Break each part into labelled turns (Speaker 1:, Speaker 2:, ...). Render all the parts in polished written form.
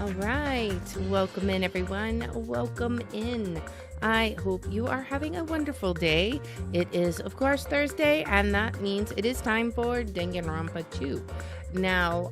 Speaker 1: All right, welcome in everyone. Welcome in. I hope you are having a wonderful day. It is, of course, Thursday, and that means it is time for Danganronpa 2. Now,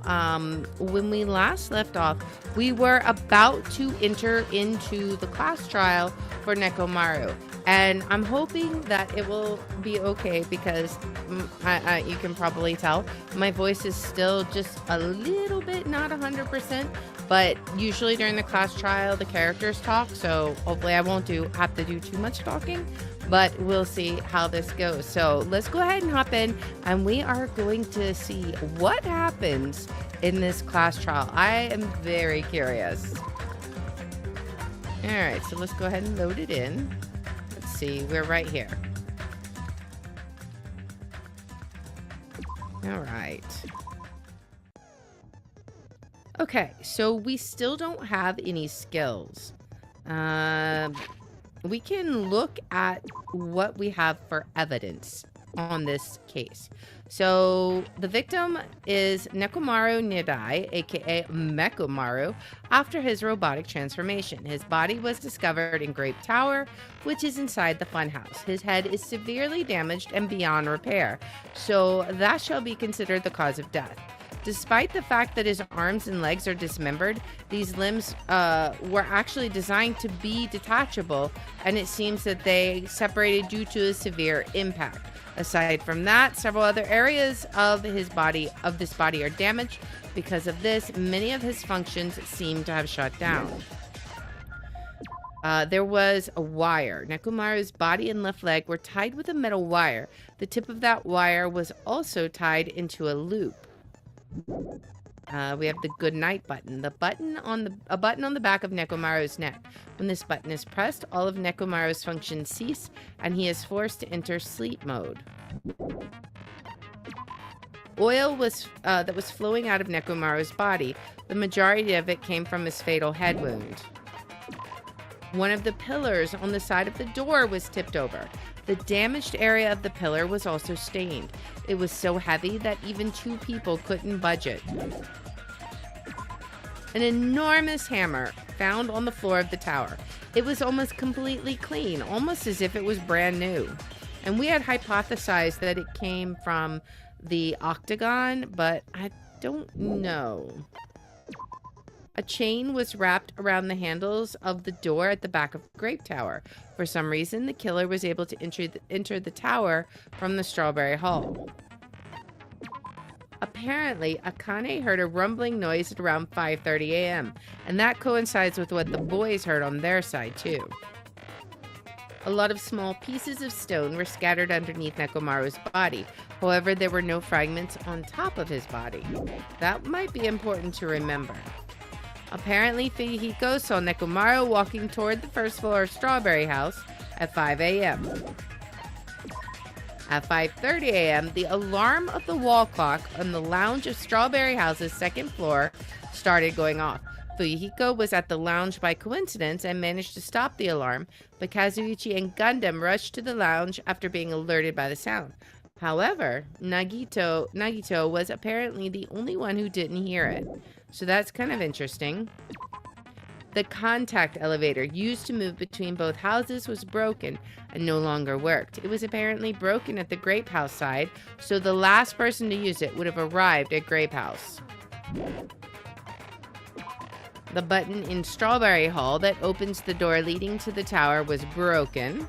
Speaker 1: when we last left off, we were about to enter into the class trial for Nekomaru. And I'm hoping that it will be okay because you can probably tell my voice is still just a little bit not 100%. But usually during the class trial, the characters talk, so hopefully I won't have to do too much talking, but we'll see how this goes. So let's go ahead and hop in, and we are going to see what happens in this class trial. I am very curious. All right, so let's go ahead and load it in. Let's see, we're right here. All right. Okay, so we still don't have any skills. We can look at what we have for evidence on this case. So the victim is Nekomaru Nidai, aka Mekomaru, after his robotic transformation. His body was discovered in Grape Tower, which is inside the funhouse. His head is severely damaged and beyond repair, so that shall be considered the cause of death. Despite the fact that his arms and legs are dismembered, these limbs were actually designed to be detachable, and it seems that they separated due to a severe impact. Aside from that, several other areas of this body are damaged. Because of this, many of his functions seem to have shut down. There was a wire. Nekomaru's body and left leg were tied with a metal wire. The tip of that wire was also tied into a loop. We have the good night button. A button on the back of Nekomaru's neck. When this button is pressed, all of Nekomaru's functions cease, and he is forced to enter sleep mode. Oil that was flowing out of Nekomaru's body. The majority of it came from his fatal head wound. One of the pillars on the side of the door was tipped over. The damaged area of the pillar was also stained. It was so heavy that even two people couldn't budge it. An enormous hammer found on the floor of the tower. It was almost completely clean, almost as if it was brand new. And we had hypothesized that it came from the octagon, but I don't know. A chain was wrapped around the handles of the door at the back of the Grape Tower. For some reason, the killer was able to enter the tower from the Strawberry Hall. Apparently, Akane heard a rumbling noise at around 5:30 a.m., and that coincides with what the boys heard on their side, too. A lot of small pieces of stone were scattered underneath Nekomaru's body. However, there were no fragments on top of his body. That might be important to remember. Apparently, Fuyuhiko saw Nekomaru walking toward the first floor of Strawberry House at 5 a.m. At 5:30 a.m., the alarm of the wall clock on the lounge of Strawberry House's second floor started going off. Fuyuhiko was at the lounge by coincidence and managed to stop the alarm, but Kazuichi and Gundam rushed to the lounge after being alerted by the sound. However, Nagito was apparently the only one who didn't hear it. So that's kind of interesting. The contact elevator used to move between both houses was broken and no longer worked. It was apparently broken at the Grape House side, so the last person to use it would have arrived at Grape House. The button in Strawberry Hall that opens the door leading to the tower was broken.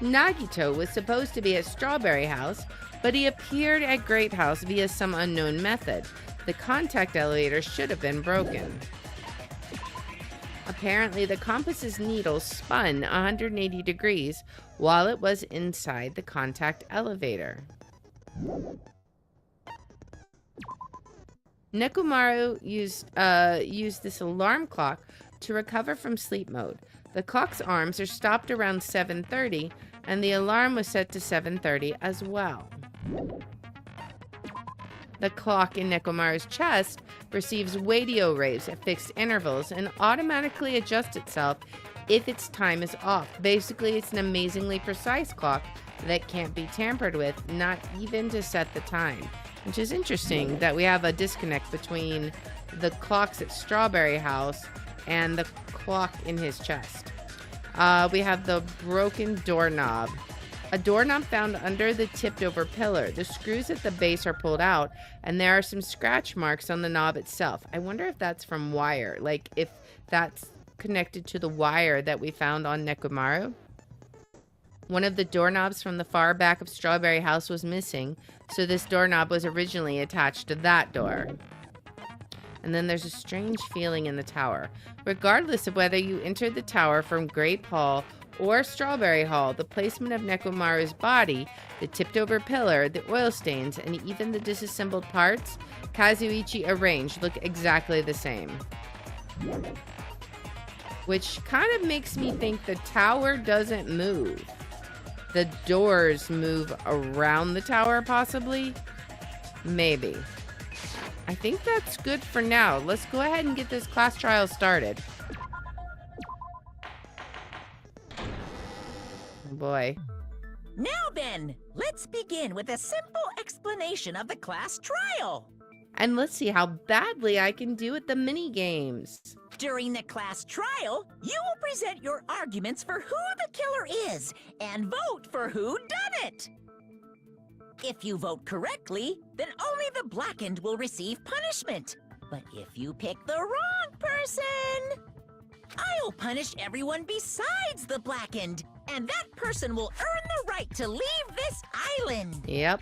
Speaker 1: Nagito was supposed to be at Strawberry House, but he appeared at Grape House via some unknown method. The contact elevator should have been broken. Apparently, the compass's needle spun 180 degrees while it was inside the contact elevator. Nekomaru used this alarm clock to recover from sleep mode. The clock's arms are stopped around 7:30, and the alarm was set to 7:30 as well. The clock in Nekomaru's chest receives radio waves at fixed intervals and automatically adjusts itself if its time is off. Basically, it's an amazingly precise clock that can't be tampered with, not even to set the time. Which is interesting that we have a disconnect between the clocks at Strawberry House and the clock in his chest. We have the broken doorknob. A doorknob found under the tipped over pillar. The screws at the base are pulled out, and there are some scratch marks on the knob itself. I wonder if that's from wire, like if that's connected to the wire that we found on Nekomaru. One of the doorknobs from the far back of Strawberry House was missing, so this doorknob was originally attached to that door. And then there's a strange feeling in the tower. Regardless of whether you entered the tower from Grape Hall or Strawberry Hall, the placement of Nekomaru's body, the tipped over pillar, the oil stains, and even the disassembled parts Kazuichi arranged look exactly the same. Which kind of makes me think the tower doesn't move. The doors move around the tower, possibly? Maybe. I think that's good for now. Let's go ahead and get this class trial started. Oh boy.
Speaker 2: Now then, let's begin with a simple explanation of the class trial.
Speaker 1: And let's see how badly I can do at the mini games.
Speaker 2: During the class trial, you will present your arguments for who the killer is and vote for who done it. If you vote correctly, then only the blackened will receive punishment. But if you pick the wrong person, I'll punish everyone besides the blackened, and that person will earn the right to leave this island.
Speaker 1: Yep.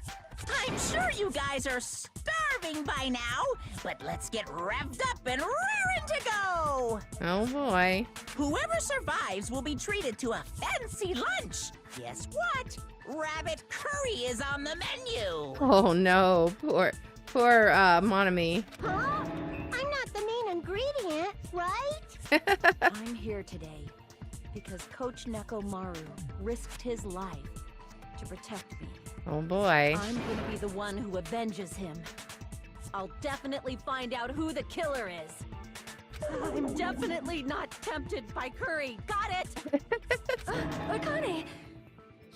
Speaker 2: I'm sure you guys are starving by now, but let's get revved up and raring to go.
Speaker 1: Oh boy.
Speaker 2: Whoever survives will be treated to a fancy lunch. Guess what? Rabbit curry is on the menu.
Speaker 1: Oh no, poor Monami.
Speaker 3: Huh? I'm not the main ingredient, right?
Speaker 4: I'm here today because Coach Nekomaru risked his life to protect me.
Speaker 1: Oh boy.
Speaker 4: I'm gonna be the one who avenges him. I'll definitely find out who the killer is. I'm definitely not tempted by curry. Got it? Akane,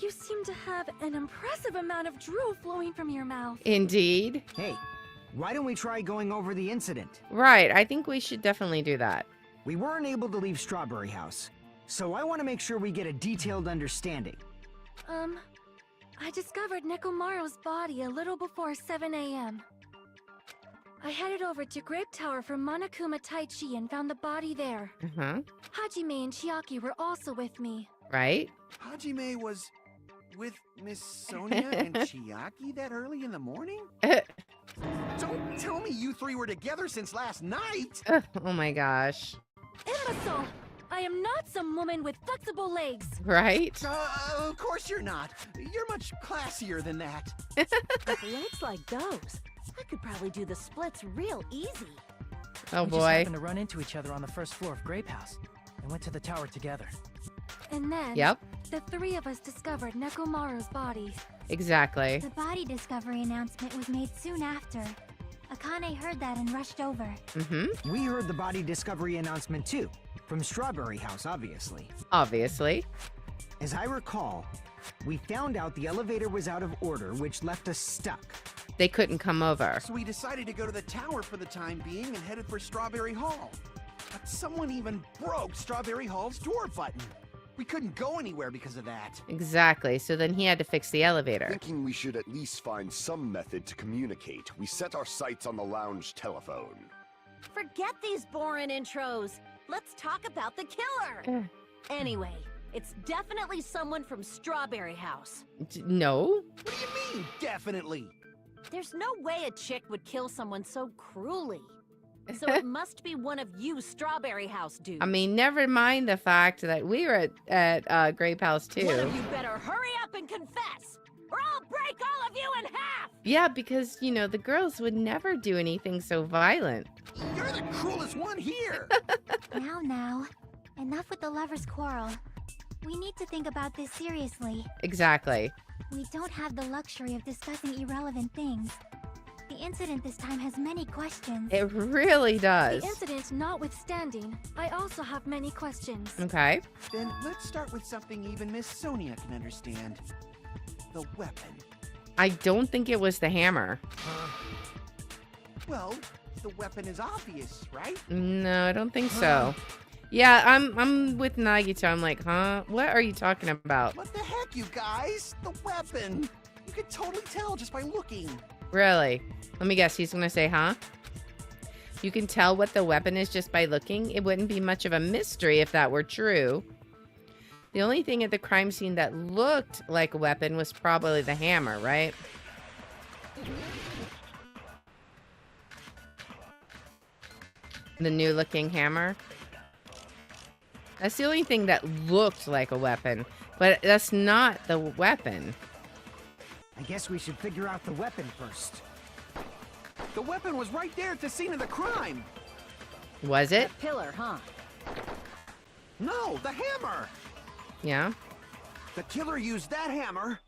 Speaker 4: you seem to have an impressive amount of drool flowing from your mouth.
Speaker 1: Indeed.
Speaker 5: Hey, why don't we try going over the incident?
Speaker 1: Right, I think we should definitely do that.
Speaker 5: We weren't able to leave Strawberry House, so I want to make sure we get a detailed understanding.
Speaker 4: I discovered Nekomaru's body a little before 7 a.m. I headed over to Grape Tower from Monokuma Taichi and found the body there.
Speaker 1: Uh-huh.
Speaker 4: Hajime and Chiaki were also with me.
Speaker 1: Right?
Speaker 6: Hajime was with Miss Sonia and Chiaki that early in the morning? Don't tell me you three were together since last night!
Speaker 1: Oh my gosh.
Speaker 4: Imbecile! I am not some woman with flexible legs.
Speaker 1: Right?
Speaker 6: Of course you're not. You're much classier than that.
Speaker 4: With legs like those, I could probably do the splits real easy.
Speaker 1: Oh
Speaker 7: We just
Speaker 1: boy.
Speaker 7: happened to run into each other on the first floor of Grape House and went to the tower together.
Speaker 4: And then,
Speaker 1: Yep,
Speaker 4: the three of us discovered Nekomaru's body.
Speaker 1: exactly.
Speaker 3: The body discovery announcement was made soon after. Akane heard that and rushed over.
Speaker 1: Mm-hmm.
Speaker 5: We heard the body discovery announcement too, from Strawberry House, obviously.
Speaker 1: Obviously.
Speaker 5: As I recall, we found out the elevator was out of order, which left us stuck.
Speaker 1: They couldn't come over.
Speaker 6: So we decided to go to the tower for the time being and headed for Strawberry Hall. But someone even broke Strawberry Hall's door button. We couldn't go anywhere because of that.
Speaker 1: Exactly. So then he had to fix the elevator.
Speaker 8: Thinking we should at least find some method to communicate, we set our sights on the lounge telephone.
Speaker 4: Forget these boring intros. Let's talk about the killer. Anyway, it's definitely someone from Strawberry House.
Speaker 1: No?
Speaker 6: What do you mean, definitely?
Speaker 4: There's no way a chick would kill someone so cruelly. So it must be one of you Strawberry House dudes.
Speaker 1: I mean, never mind the fact that we were at Grape House too.
Speaker 4: One of you better hurry up and confess, or I'll break all of you in half!
Speaker 1: Yeah, because, you know, the girls would never do anything so violent.
Speaker 6: You're the cruelest one here!
Speaker 3: Now. Enough with the lovers' quarrel. We need to think about this seriously.
Speaker 1: Exactly.
Speaker 3: We don't have the luxury of discussing irrelevant things. The incident this time has many questions.
Speaker 1: It really does.
Speaker 4: The incident notwithstanding, I also have many questions.
Speaker 1: Okay.
Speaker 6: Then let's start with something even Miss Sonia can understand. The weapon.
Speaker 1: I don't think it was the hammer.
Speaker 6: Well, the weapon is obvious, right?
Speaker 1: No, I don't think so. Yeah, I'm with Nagito. I'm like, huh? What are you talking about?
Speaker 6: What the heck, you guys? The weapon! You could totally tell just by looking.
Speaker 1: Really? Let me guess. He's going to say, huh? You can tell what the weapon is just by looking? It wouldn't be much of a mystery if that were true. The only thing at the crime scene that looked like a weapon was probably the hammer, right? The new-looking hammer. That's the only thing that looked like a weapon. But that's not the weapon.
Speaker 5: I guess we should figure out the weapon first.
Speaker 6: The weapon was right there at the scene of the crime.
Speaker 1: Was it?
Speaker 4: That pillar, huh?
Speaker 6: No, the hammer!
Speaker 1: Yeah.
Speaker 6: The killer used that hammer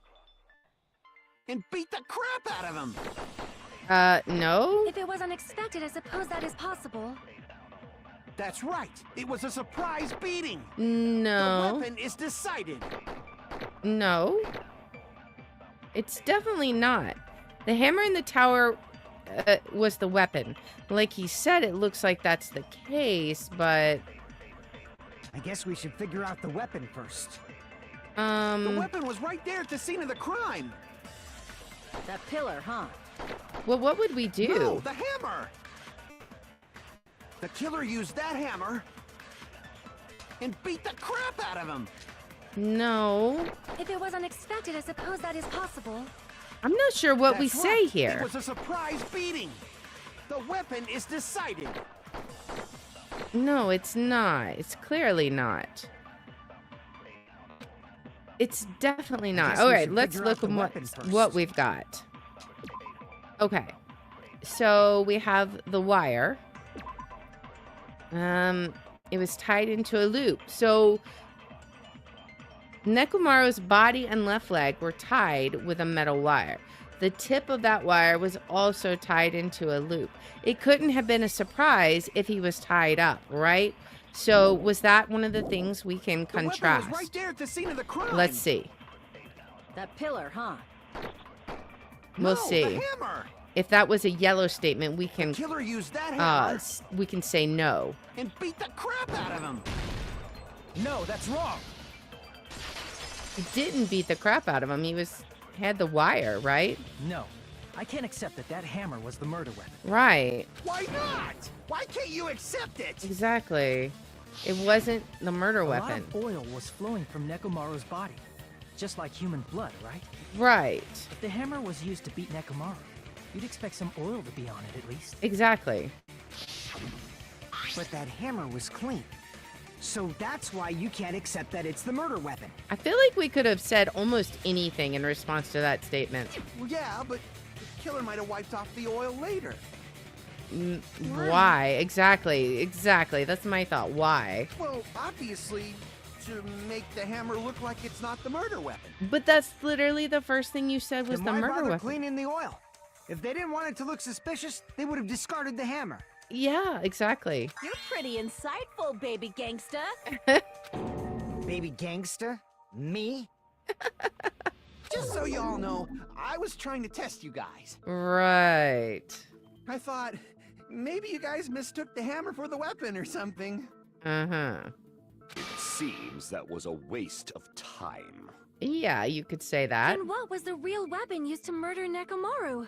Speaker 6: and beat the crap out of him.
Speaker 1: No?
Speaker 3: If it was unexpected, I suppose that is possible.
Speaker 6: That's right. It was a surprise beating.
Speaker 1: No.
Speaker 6: The weapon is decided.
Speaker 1: No. It's definitely not. The hammer in the tower was the weapon. Like he said, it looks like that's the case, but...
Speaker 5: I guess we should figure out the weapon first.
Speaker 6: The weapon was right there at the scene of the crime.
Speaker 4: That pillar, huh?
Speaker 1: Well, what would we do?
Speaker 6: No, the hammer! The killer used that hammer and beat the crap out of him.
Speaker 1: No.
Speaker 3: If it was unexpected, I suppose that is possible.
Speaker 1: I'm not sure what we
Speaker 6: That's
Speaker 1: say
Speaker 6: right.
Speaker 1: here.
Speaker 6: It was a surprise beating. The weapon is decided.
Speaker 1: No, it's not. It's clearly not. It's definitely not. All right, let's look at what we've got. Okay. So we have the wire. It was tied into a loop. So Nekomaru's body and left leg were tied with a metal wire. The tip of that wire was also tied into a loop. It couldn't have been a surprise if he was tied up, right? So was that one of the things we can contrast?
Speaker 6: The weapon was right there at the scene of the crime.
Speaker 1: Let's see.
Speaker 4: That pillar, huh?
Speaker 1: We'll
Speaker 6: No,
Speaker 1: see.
Speaker 6: The hammer.
Speaker 1: If that was a yellow statement, we can
Speaker 6: The killer used that hammer
Speaker 1: we can say no.
Speaker 6: and beat the crap out of him.
Speaker 7: No, that's wrong.
Speaker 1: He didn't beat the crap out of him. He had the wire, right?
Speaker 7: No, I can't accept that hammer was the murder weapon.
Speaker 1: Right.
Speaker 6: Why not? Why can't you accept it?
Speaker 1: Exactly. It wasn't the murder weapon.
Speaker 7: A lot of oil was flowing from Nekomaru's body, just like human blood, right?
Speaker 1: Right.
Speaker 7: If the hammer was used to beat Nekomaru, you'd expect some oil to be on it at least.
Speaker 1: Exactly.
Speaker 5: But that hammer was clean. So that's why you can't accept that it's the murder weapon.
Speaker 1: I feel like we could have said almost anything in response to that statement.
Speaker 6: Well, yeah, but the killer might have wiped off the oil later.
Speaker 1: Why? Exactly. Exactly. That's my thought. Why?
Speaker 6: Well, obviously, to make the hammer look like it's not the murder weapon.
Speaker 1: But that's literally the first thing you said was
Speaker 5: Then
Speaker 1: the
Speaker 5: why
Speaker 1: murder
Speaker 5: bother
Speaker 1: weapon.
Speaker 5: cleaning the oil? If they didn't want it to look suspicious, they would have discarded the hammer.
Speaker 1: Yeah, exactly.
Speaker 4: You're pretty insightful, baby gangsta.
Speaker 5: Baby gangster? Me?
Speaker 6: Just so you all know, I was trying to test you guys.
Speaker 1: Right.
Speaker 6: I thought maybe you guys mistook the hammer for the weapon or something.
Speaker 1: Uh-huh.
Speaker 8: It seems that was a waste of time.
Speaker 1: Yeah, you could say that.
Speaker 3: Then what was the real weapon used to murder Nekomaru?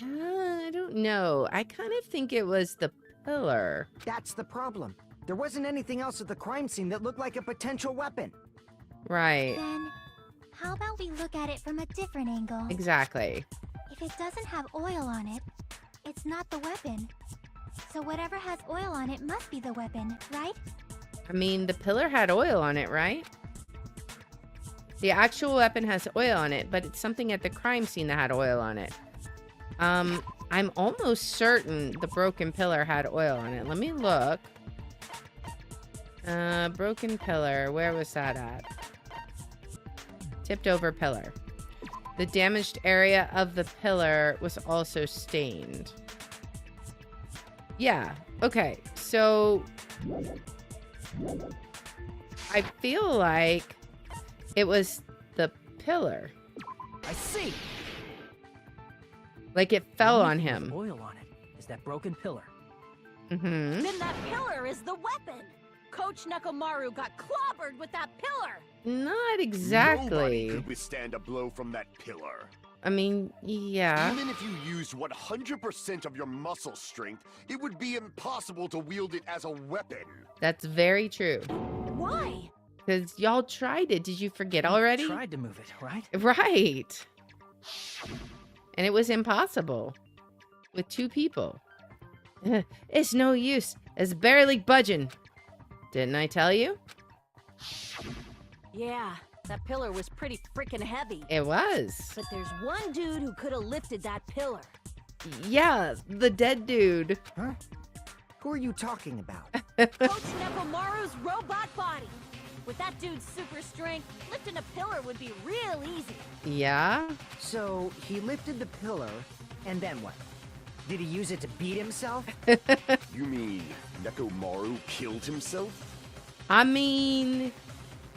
Speaker 1: I don't know. I kind of think it was the pillar.
Speaker 5: That's the problem. There wasn't anything else at the crime scene that looked like a potential weapon.
Speaker 1: Right.
Speaker 3: Then, how about we look at it from a different angle?
Speaker 1: Exactly.
Speaker 3: If it doesn't have oil on it, it's not the weapon. So whatever has oil on it must be the weapon, right?
Speaker 1: I mean, the pillar had oil on it, right? The actual weapon has oil on it, but it's something at the crime scene that had oil on it. I'm almost certain the broken pillar had oil on it. Let me look. Broken pillar. Where was that at? Tipped over pillar. The damaged area of the pillar was also stained. Yeah. Okay. So I feel like it was the pillar.
Speaker 7: I see.
Speaker 1: Like it fell
Speaker 7: The
Speaker 1: on
Speaker 7: only thing
Speaker 1: him.
Speaker 7: with oil on it is that broken pillar.
Speaker 1: Mm-hmm.
Speaker 4: Then that pillar is the weapon. Coach Nekomaru got clobbered with that pillar.
Speaker 1: Not exactly.
Speaker 8: Nobody could withstand a blow from that pillar.
Speaker 1: I mean, yeah.
Speaker 8: Even if you used 100% of your muscle strength, it would be impossible to wield it as a weapon.
Speaker 1: That's very true.
Speaker 4: Why?
Speaker 1: Because y'all tried it. Did you forget already?
Speaker 7: Tried to move it, right?
Speaker 1: Right. And it was impossible. With 2 people. It's no use. It's barely budging. Didn't I tell you?
Speaker 4: Yeah, that pillar was pretty freaking heavy.
Speaker 1: It was.
Speaker 4: But there's one dude who could have lifted that pillar.
Speaker 1: Yeah, the dead dude.
Speaker 5: Huh? Who are you talking about?
Speaker 4: Coach Nekomaru's robot body. With that dude's super strength, lifting a pillar would be real easy.
Speaker 1: Yeah?
Speaker 5: So, he lifted the pillar, and then what? Did he use it to beat himself?
Speaker 8: You mean Nekomaru killed himself?
Speaker 1: I mean,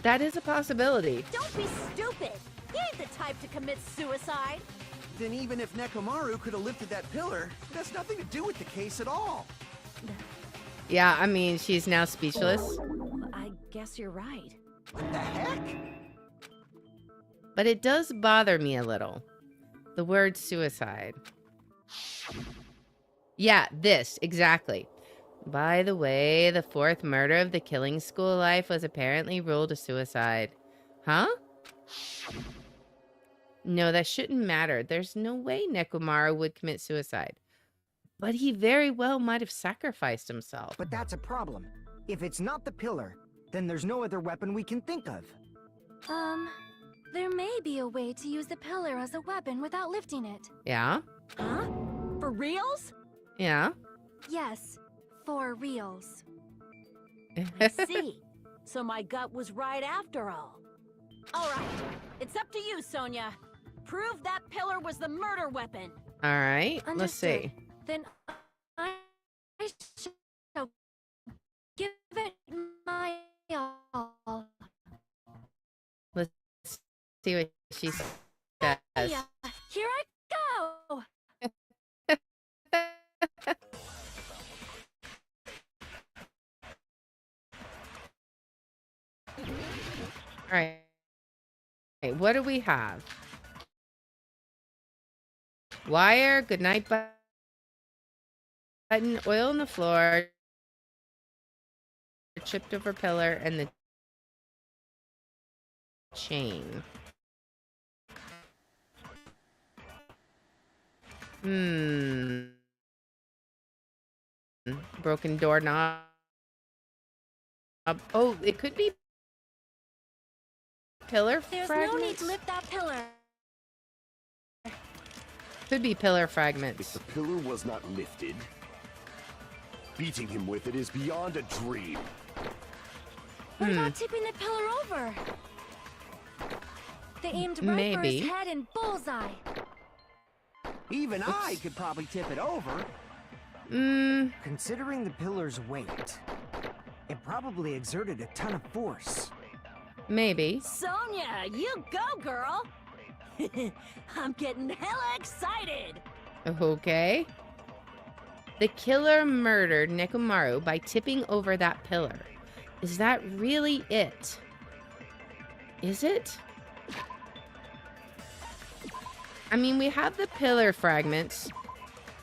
Speaker 1: that is a possibility.
Speaker 4: Don't be stupid. He ain't the type to commit suicide.
Speaker 6: Then even if Nekomaru could have lifted that pillar, it has nothing to do with the case at all.
Speaker 1: Yeah, I mean, she's now speechless.
Speaker 4: I guess you're right.
Speaker 6: What the heck?
Speaker 1: But it does bother me a little. The word suicide. Yeah, this, exactly. By the way, the 4th murder of the killing school life was apparently ruled a suicide. Huh? No, that shouldn't matter. There's no way Nekomaru would commit suicide. But he very well might have sacrificed himself.
Speaker 5: But that's a problem. If it's not the pillar, then there's no other weapon we can think of.
Speaker 3: There may be a way to use the pillar as a weapon without lifting it.
Speaker 1: Yeah?
Speaker 4: Huh? For reals?
Speaker 1: Yeah?
Speaker 3: Yes, for reals.
Speaker 4: I see. So my gut was right after all. All right, it's up to you, Sonia. Prove that pillar was the murder weapon.
Speaker 1: All right, let's
Speaker 3: Understood.
Speaker 1: see.
Speaker 3: Then I shall give it my all.
Speaker 1: Let's see what she says.
Speaker 3: Yeah, here I go.
Speaker 1: All right. Okay, what do we have? Wire, goodnight button, oil on the floor, chipped over pillar, and the chain. Broken doorknob. Oh, it could be pillar
Speaker 3: There's
Speaker 1: fragments.
Speaker 3: no need to lift that pillar.
Speaker 1: Could be pillar
Speaker 8: If
Speaker 1: fragments.
Speaker 8: the pillar was not lifted, beating him with it is beyond a dream.
Speaker 3: What about tipping the pillar over? They aimed right for
Speaker 1: Maybe.
Speaker 3: his head and bullseye.
Speaker 5: Even I could probably tip it over. Considering the pillar's weight, it probably exerted a ton of force.
Speaker 1: Maybe.
Speaker 4: Sonia, you go, girl. I'm getting hella excited.
Speaker 1: Okay. The killer murdered Nekomaru by tipping over that pillar. Is that really it? Is it? I mean, we have the pillar fragments.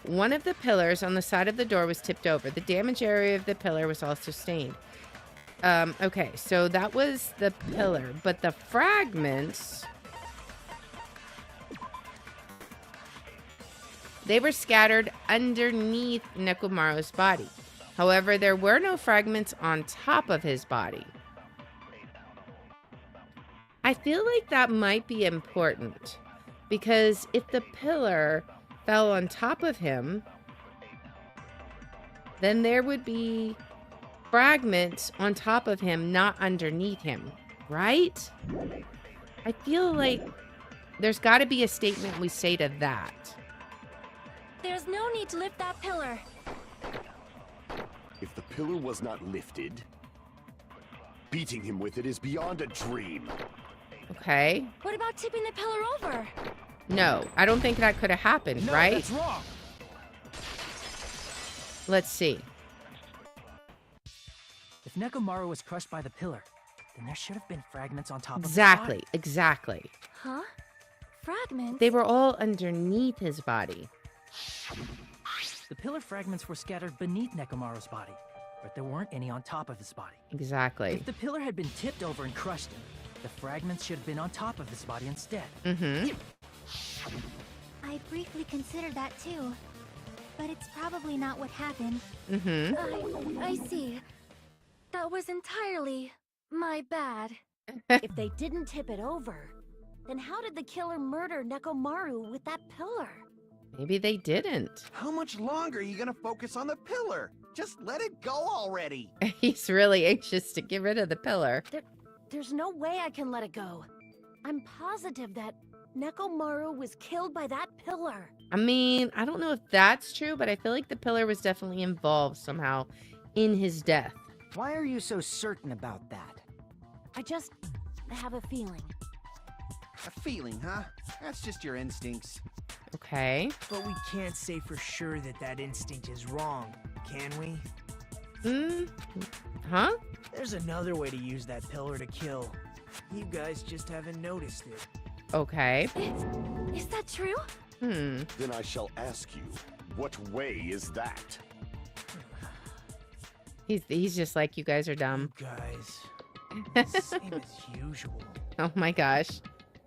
Speaker 1: One of the pillars on the side of the door was tipped over. The damaged area of the pillar was also stained. Okay, so that was the pillar, but the fragments... They were scattered underneath Nekomaru's body. However, there were no fragments on top of his body. I feel like that might be important, because if the pillar fell on top of him, then there would be fragments on top of him, not underneath him, right? I feel like there's got to be a statement we say to that.
Speaker 3: There's no need to lift that pillar.
Speaker 8: If the pillar was not lifted, beating him with it is beyond a dream.
Speaker 1: Okay.
Speaker 3: What about tipping the pillar over?
Speaker 1: No, I don't think that could have happened,
Speaker 5: No,
Speaker 1: right?
Speaker 5: that's wrong.
Speaker 1: Let's see.
Speaker 7: If Nekomaru was crushed by the pillar, then there should have been fragments on top of
Speaker 1: Exactly,
Speaker 7: his body.
Speaker 1: exactly.
Speaker 3: Huh? Fragments?
Speaker 1: They were all underneath his body.
Speaker 7: The pillar fragments were scattered beneath Nekomaru's body, but there weren't any on top of his body.
Speaker 1: Exactly.
Speaker 7: If the pillar had been tipped over and crushed him, the fragments should have been on top of his body instead.
Speaker 1: Mm-hmm.
Speaker 3: I briefly considered that too. But it's probably not what happened.
Speaker 1: Mm-hmm.
Speaker 3: I see. That was entirely my bad.
Speaker 4: If they didn't tip it over, then how did the killer murder Nekomaru with that pillar?
Speaker 1: Maybe they didn't.
Speaker 6: How much longer are you gonna focus on the pillar? Just let it go already.
Speaker 1: He's really anxious to get rid of the pillar.
Speaker 4: There's no way I can let it go. I'm positive that Nekomaru was killed by that pillar.
Speaker 1: I mean, I don't know if that's true, but I feel like the pillar was definitely involved somehow in his death.
Speaker 5: Why are you so certain about that?
Speaker 4: I just have a feeling.
Speaker 6: A feeling, huh? That's just your instincts.
Speaker 1: Okay.
Speaker 9: But we can't say for sure that that instinct is wrong, can we?
Speaker 1: Huh?
Speaker 9: There's another way to use that pillar to kill. You guys just haven't noticed it.
Speaker 1: Okay.
Speaker 3: Is that true?
Speaker 8: Then I shall ask you, what way is that?
Speaker 1: He's just like, you guys are dumb.
Speaker 9: Guys, same as usual.
Speaker 1: Oh my gosh.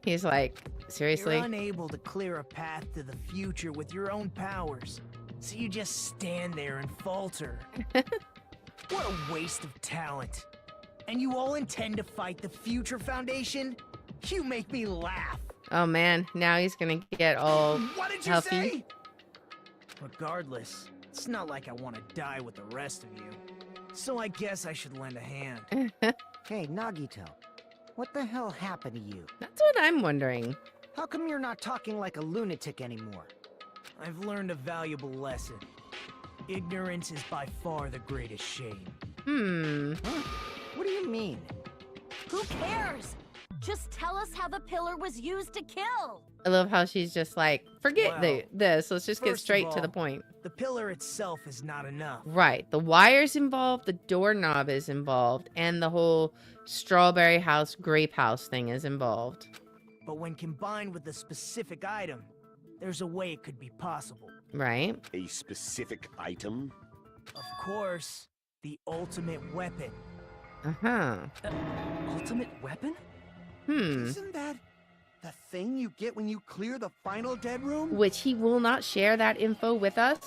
Speaker 1: He's like, seriously?
Speaker 9: You're unable to clear a path to the future with your own powers, so you just stand there and falter. What a waste of talent. And you all intend to fight the Future Foundation? You make me laugh.
Speaker 1: Oh man, now he's gonna get all
Speaker 9: What did you
Speaker 1: healthy.
Speaker 9: say? Regardless, it's not like I want to die with the rest of you. So I guess I should lend a hand.
Speaker 5: Hey, Nagito. What the hell happened to you?
Speaker 1: That's what I'm wondering.
Speaker 5: How come you're not talking like a lunatic anymore?
Speaker 9: I've learned a valuable lesson. Ignorance is by far the greatest shame.
Speaker 5: Huh? What do you mean?
Speaker 4: Who cares? Just tell us how the pillar was used to kill.
Speaker 1: I love how she's just like, forget
Speaker 9: Well,
Speaker 1: this. Let's just get
Speaker 9: first of
Speaker 1: straight to the
Speaker 9: all,
Speaker 1: point.
Speaker 9: The pillar itself is not enough.
Speaker 1: Right. The wire's involved, the doorknob is involved, and the whole strawberry house, grape house thing is involved.
Speaker 9: But when combined with a specific item, there's a way it could be possible.
Speaker 1: Right?
Speaker 8: A specific item?
Speaker 9: Of course, the ultimate weapon.
Speaker 1: Uh-huh.
Speaker 7: Ultimate weapon?
Speaker 6: Isn't that the thing you get when you clear the final dead room?
Speaker 1: Which he will not share that info with us?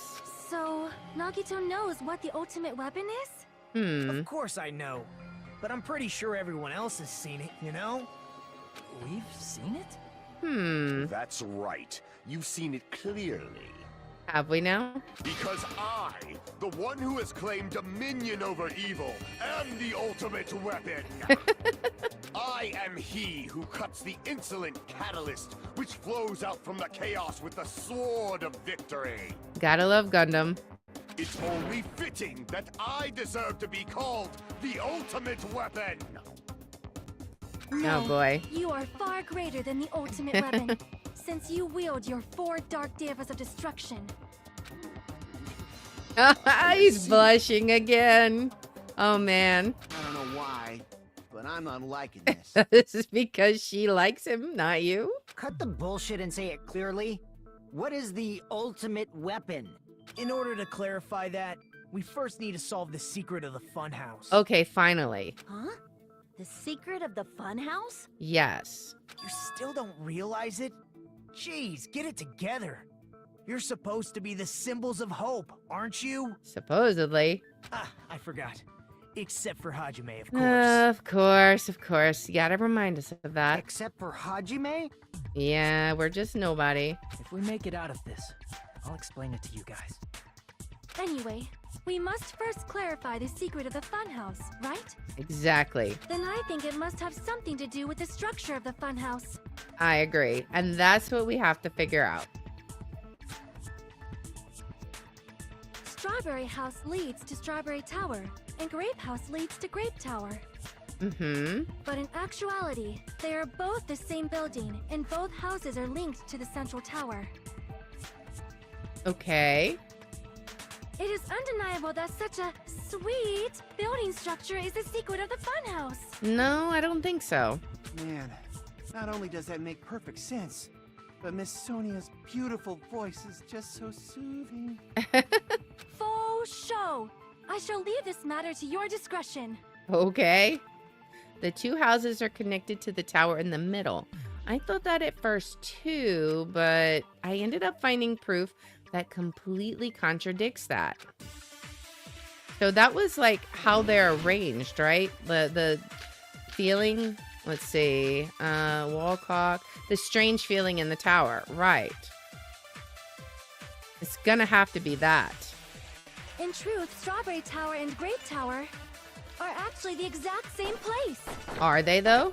Speaker 3: So, Nagito knows what the ultimate weapon is?
Speaker 9: Of course I know, but I'm pretty sure everyone else has seen it, you know?
Speaker 7: We've seen it?
Speaker 8: That's right. You've seen it clearly.
Speaker 1: Have we now?
Speaker 8: Because I, the one who has claimed dominion over evil, am the ultimate weapon. I am he who cuts the insolent catalyst which flows out from the chaos with the sword of victory.
Speaker 1: Gotta love Gundam.
Speaker 8: It's only fitting that I deserve to be called the ultimate weapon.
Speaker 1: Oh boy.
Speaker 3: You are far greater than the ultimate weapon, since you wield your 4 dark devas of destruction.
Speaker 1: He's blushing again. Oh man.
Speaker 6: I don't know why, but I'm not liking this.
Speaker 1: This is because she likes him, not you?
Speaker 5: Cut the bullshit and say it clearly. What is the ultimate weapon?
Speaker 9: In order to clarify that, we first need to solve the secret of the funhouse.
Speaker 1: Okay, finally.
Speaker 4: Huh? The secret of the funhouse?
Speaker 1: Yes.
Speaker 9: You still don't realize it? Jeez, get it together. You're supposed to be the symbols of hope, aren't you?
Speaker 1: Supposedly.
Speaker 9: Ah, I forgot. Except for Hajime, of course.
Speaker 1: Of course. You gotta remind us of that.
Speaker 5: Except for Hajime?
Speaker 1: Yeah, we're just nobody.
Speaker 7: If we make it out of this, I'll explain it to you guys.
Speaker 3: Anyway, we must first clarify the secret of the funhouse, right?
Speaker 1: Exactly.
Speaker 3: Then I think it must have something to do with the structure of the funhouse.
Speaker 1: I agree. And that's what we have to figure out.
Speaker 3: Strawberry House leads to Strawberry Tower, and Grape House leads to Grape Tower.
Speaker 1: Mm-hmm.
Speaker 3: But in actuality, they are both the same building, and both houses are linked to the central tower.
Speaker 1: Okay.
Speaker 3: It is undeniable that such a sweet building structure is the secret of the funhouse.
Speaker 1: No, I don't think so.
Speaker 6: Man, not only does that make perfect sense, but Miss Sonia's beautiful voice is just so soothing.
Speaker 3: Faux show. I shall leave this matter to your discretion.
Speaker 1: Okay. The two houses are connected to the tower in the middle. I thought that at first too, but I ended up finding proof that completely contradicts that. So that was like how they're arranged, right? The feeling, let's see, wall clock, the strange feeling in the tower, right? It's gonna have to be that.
Speaker 3: In truth, Strawberry Tower and Grape Tower are actually the exact same place.
Speaker 1: Are they though?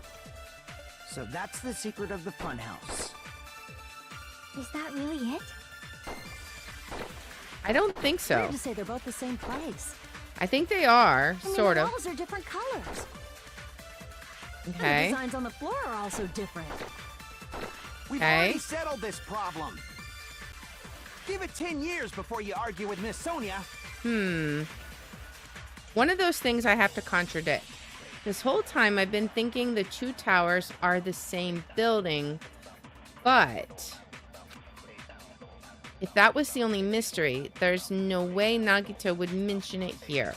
Speaker 5: So that's the secret of the funhouse.
Speaker 3: Is that really it?
Speaker 1: I don't think so.
Speaker 4: Weird to say they're both the same place.
Speaker 1: I think they are,
Speaker 4: I mean,
Speaker 1: sort
Speaker 4: the
Speaker 1: of.
Speaker 4: walls are different colors. And the
Speaker 1: Okay.
Speaker 4: designs on the floor are also different.
Speaker 6: We've
Speaker 1: Okay.
Speaker 6: already settled this problem. Give it 10 years before you argue with Miss Sonia.
Speaker 1: One of those things I have to contradict. This whole time I've been thinking the two towers are the same building, but if that was the only mystery, there's no way Nagito would mention it here.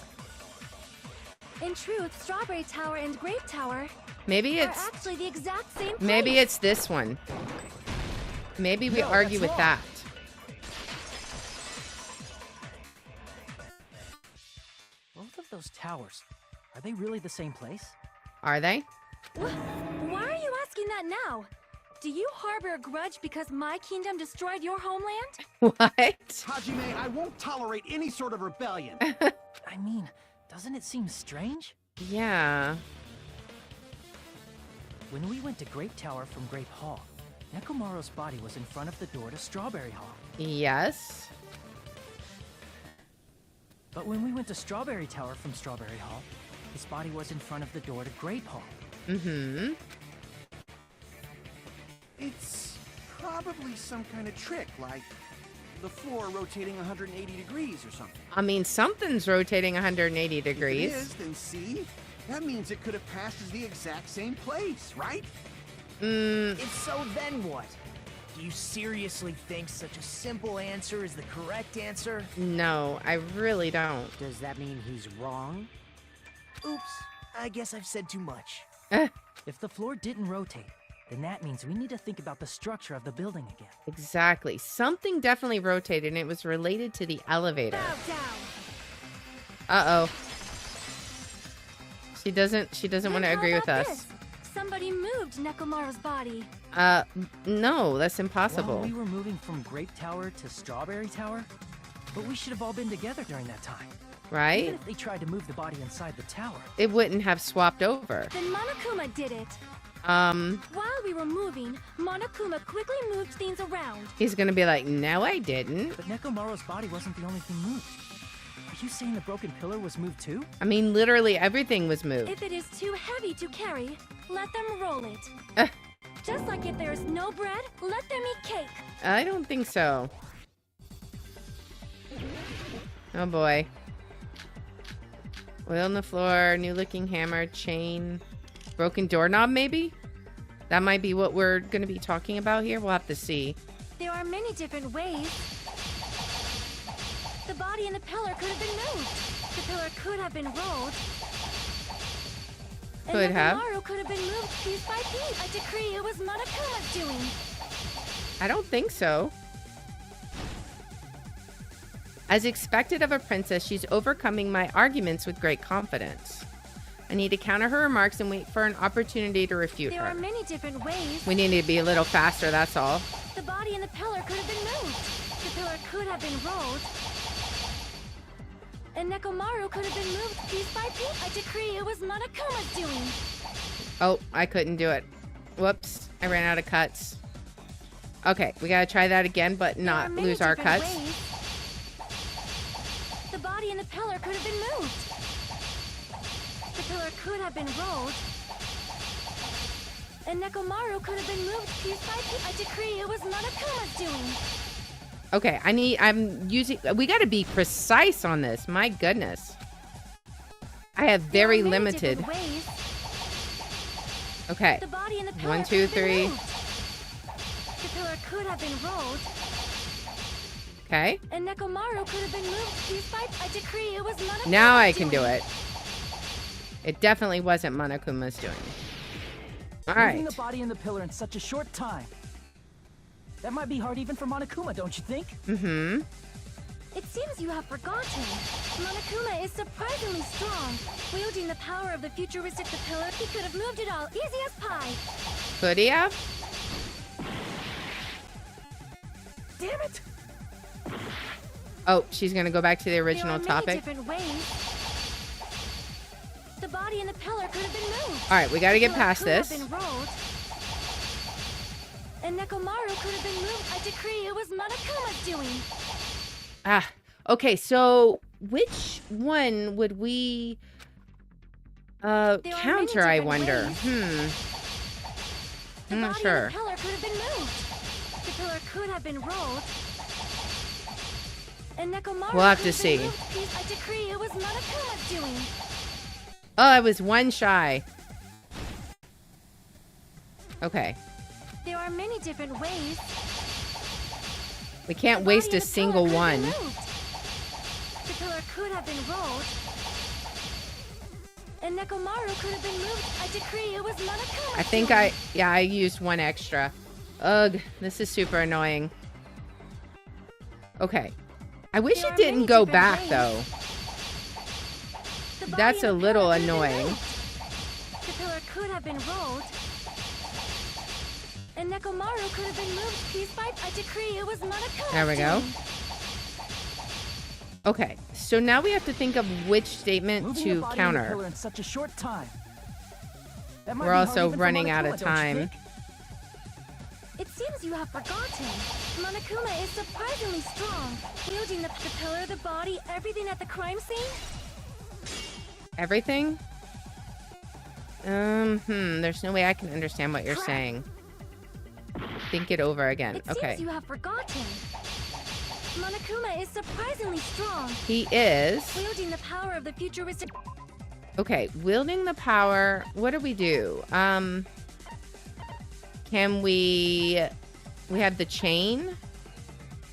Speaker 3: In truth, Strawberry Tower and Grape Tower
Speaker 1: Maybe
Speaker 3: are
Speaker 1: it's
Speaker 3: actually the exact same place.
Speaker 1: maybe it's this one. Maybe we
Speaker 9: No,
Speaker 1: argue
Speaker 9: that's
Speaker 1: with
Speaker 9: wrong.
Speaker 1: that.
Speaker 7: Both of those towers, are they really the same place?
Speaker 1: Are they?
Speaker 3: Why are you asking that now? Do you harbor a grudge because my kingdom destroyed your homeland?
Speaker 1: What?
Speaker 6: Hajime, I won't tolerate any sort of rebellion.
Speaker 7: I mean, doesn't it seem strange?
Speaker 1: Yeah.
Speaker 7: When we went to Grape Tower from Grape Hall, Nekomaru's body was in front of the door to Strawberry Hall.
Speaker 1: Yes.
Speaker 7: But when we went to Strawberry Tower from Strawberry Hall, his body was in front of the door to Grape Hall.
Speaker 1: Mm-hmm.
Speaker 6: It's probably some kind of trick, like the floor rotating 180 degrees or something.
Speaker 1: I mean, something's rotating 180
Speaker 6: If
Speaker 1: degrees.
Speaker 6: it is, then see? That means it could have passed as the exact same place, right?
Speaker 9: If so, then what? Do you seriously think such a simple answer is the correct answer?
Speaker 1: No, I really don't.
Speaker 5: Does that mean he's wrong?
Speaker 9: Oops, I guess I've said too much.
Speaker 7: If the floor didn't rotate, then that means we need to think about the structure of the building again.
Speaker 1: Exactly. Something definitely rotated, and it was related to the elevator.
Speaker 3: Bow down.
Speaker 1: Uh-oh. She doesn't
Speaker 3: Then
Speaker 1: want to
Speaker 3: how
Speaker 1: agree with
Speaker 3: about
Speaker 1: us.
Speaker 3: this? Somebody moved Nekomaru's body.
Speaker 1: No, that's impossible.
Speaker 7: Well, we were moving from Grape Tower to Strawberry Tower, but we should have all been together during that time. Even
Speaker 1: Right?
Speaker 7: if they tried to move the body inside the tower.
Speaker 1: It wouldn't have swapped over.
Speaker 3: Then Monokuma did it.
Speaker 1: While
Speaker 3: While we were moving, Monokuma quickly moved things around.
Speaker 1: he's gonna be like, no, I didn't.
Speaker 7: But Nekomaru's body wasn't the only thing moved. Are you saying the broken pillar was moved too?
Speaker 1: I mean, literally everything was moved.
Speaker 3: If it is too heavy to carry, let them roll it. Just like if there is no bread, let them eat cake.
Speaker 1: I don't think so. Oh boy. Oil on the floor, new looking hammer, chain, broken doorknob maybe? That might be what we're going to be talking about here. We'll have to see.
Speaker 3: There are many different ways. The body and the pillar could have been moved. The pillar could have been rolled.
Speaker 1: Could
Speaker 3: and
Speaker 1: have.
Speaker 3: Nekomaru could have been moved piece by piece. I decree it was Monokuma's doing.
Speaker 1: I don't think so. As expected of a princess, she's overcoming my arguments with great confidence. I need to counter her remarks and wait for an opportunity to refute
Speaker 3: There are
Speaker 1: her.
Speaker 3: many different ways.
Speaker 1: We need to be a little faster, that's all.
Speaker 3: The body and the pillar could have been moved. The pillar could have been rolled. And Nekomaru could have been moved piece by piece. I decree it was Monokuma's doing.
Speaker 1: Oh, I couldn't do it. Whoops, I ran out of cuts. Okay, we gotta try that again, but
Speaker 3: There
Speaker 1: not
Speaker 3: are many
Speaker 1: lose our
Speaker 3: different
Speaker 1: cuts.
Speaker 3: ways. The body and the pillar could have been moved. The
Speaker 4: pillar could have been rolled. And Nekomaru could have been moved piece by piece. I decree it was Monokuma's doing.
Speaker 1: Okay, we gotta be precise on this. My goodness. I have very limited. Okay.
Speaker 4: The body and the pillar
Speaker 1: 1, 2, 3.
Speaker 4: The pillar could have been rolled.
Speaker 1: Okay.
Speaker 4: And Nekomaru could have been moved piece by piece. I decree it was Monokuma's doing.
Speaker 1: Now I can do it. It definitely wasn't Monokuma's doing. All right.
Speaker 7: Moving the body and the pillar in such a short time. That might be hard even for Monokuma, don't you think?
Speaker 1: Mm-hmm.
Speaker 4: It seems you have forgotten. Monokuma is surprisingly strong. Wielding the power of the futuristic pillar, he could have moved it all easy as pie.
Speaker 1: Could he have?
Speaker 7: Damn it!
Speaker 1: Oh, she's gonna go back to the original
Speaker 4: there are
Speaker 1: topic.
Speaker 4: many different ways. The body and the pillar could have been moved.
Speaker 1: All right, we gotta get past this.
Speaker 4: Have been rolled. And Nekomaru could have been moved. I decree it was Monokuma's doing.
Speaker 1: Ah, okay, so which one would we counter, I wonder?
Speaker 4: Ways.
Speaker 1: I'm not sure.
Speaker 4: The pillar could have been moved. The pillar could have been rolled. And Nekomaru
Speaker 1: We'll have
Speaker 4: could
Speaker 1: to see.
Speaker 4: been moved. I decree it was Monokuma's doing.
Speaker 1: Oh, I was one shy. Okay.
Speaker 4: There are many different ways.
Speaker 1: We can't waste a single one.
Speaker 4: The pillar could have been rolled. And Nekomaru could have been moved. I decree it was Monokuma.
Speaker 1: I think I used one extra. Ugh, this is super annoying. Okay. I wish it didn't go back, though. That's a little annoying.
Speaker 4: The pillar could have been rolled. And Nekomaru could have been moved piece by piece. I decree it was Monokuma.
Speaker 1: There we go. Okay, so now we have to think of which statement to counter.
Speaker 7: In such a short time.
Speaker 1: We're also running out of time.
Speaker 4: It seems you have forgotten. Monokuma is surprisingly strong. Wielding the pillar, the body, everything at the crime scene.
Speaker 1: Everything? There's no way I can understand what you're saying. Think it over again.
Speaker 4: It
Speaker 1: okay.
Speaker 4: Seems you have forgotten. Monokuma is surprisingly strong.
Speaker 1: He is.
Speaker 4: Wielding the power of the futuristic.
Speaker 1: Okay, wielding the power. What do? Can we have the chain.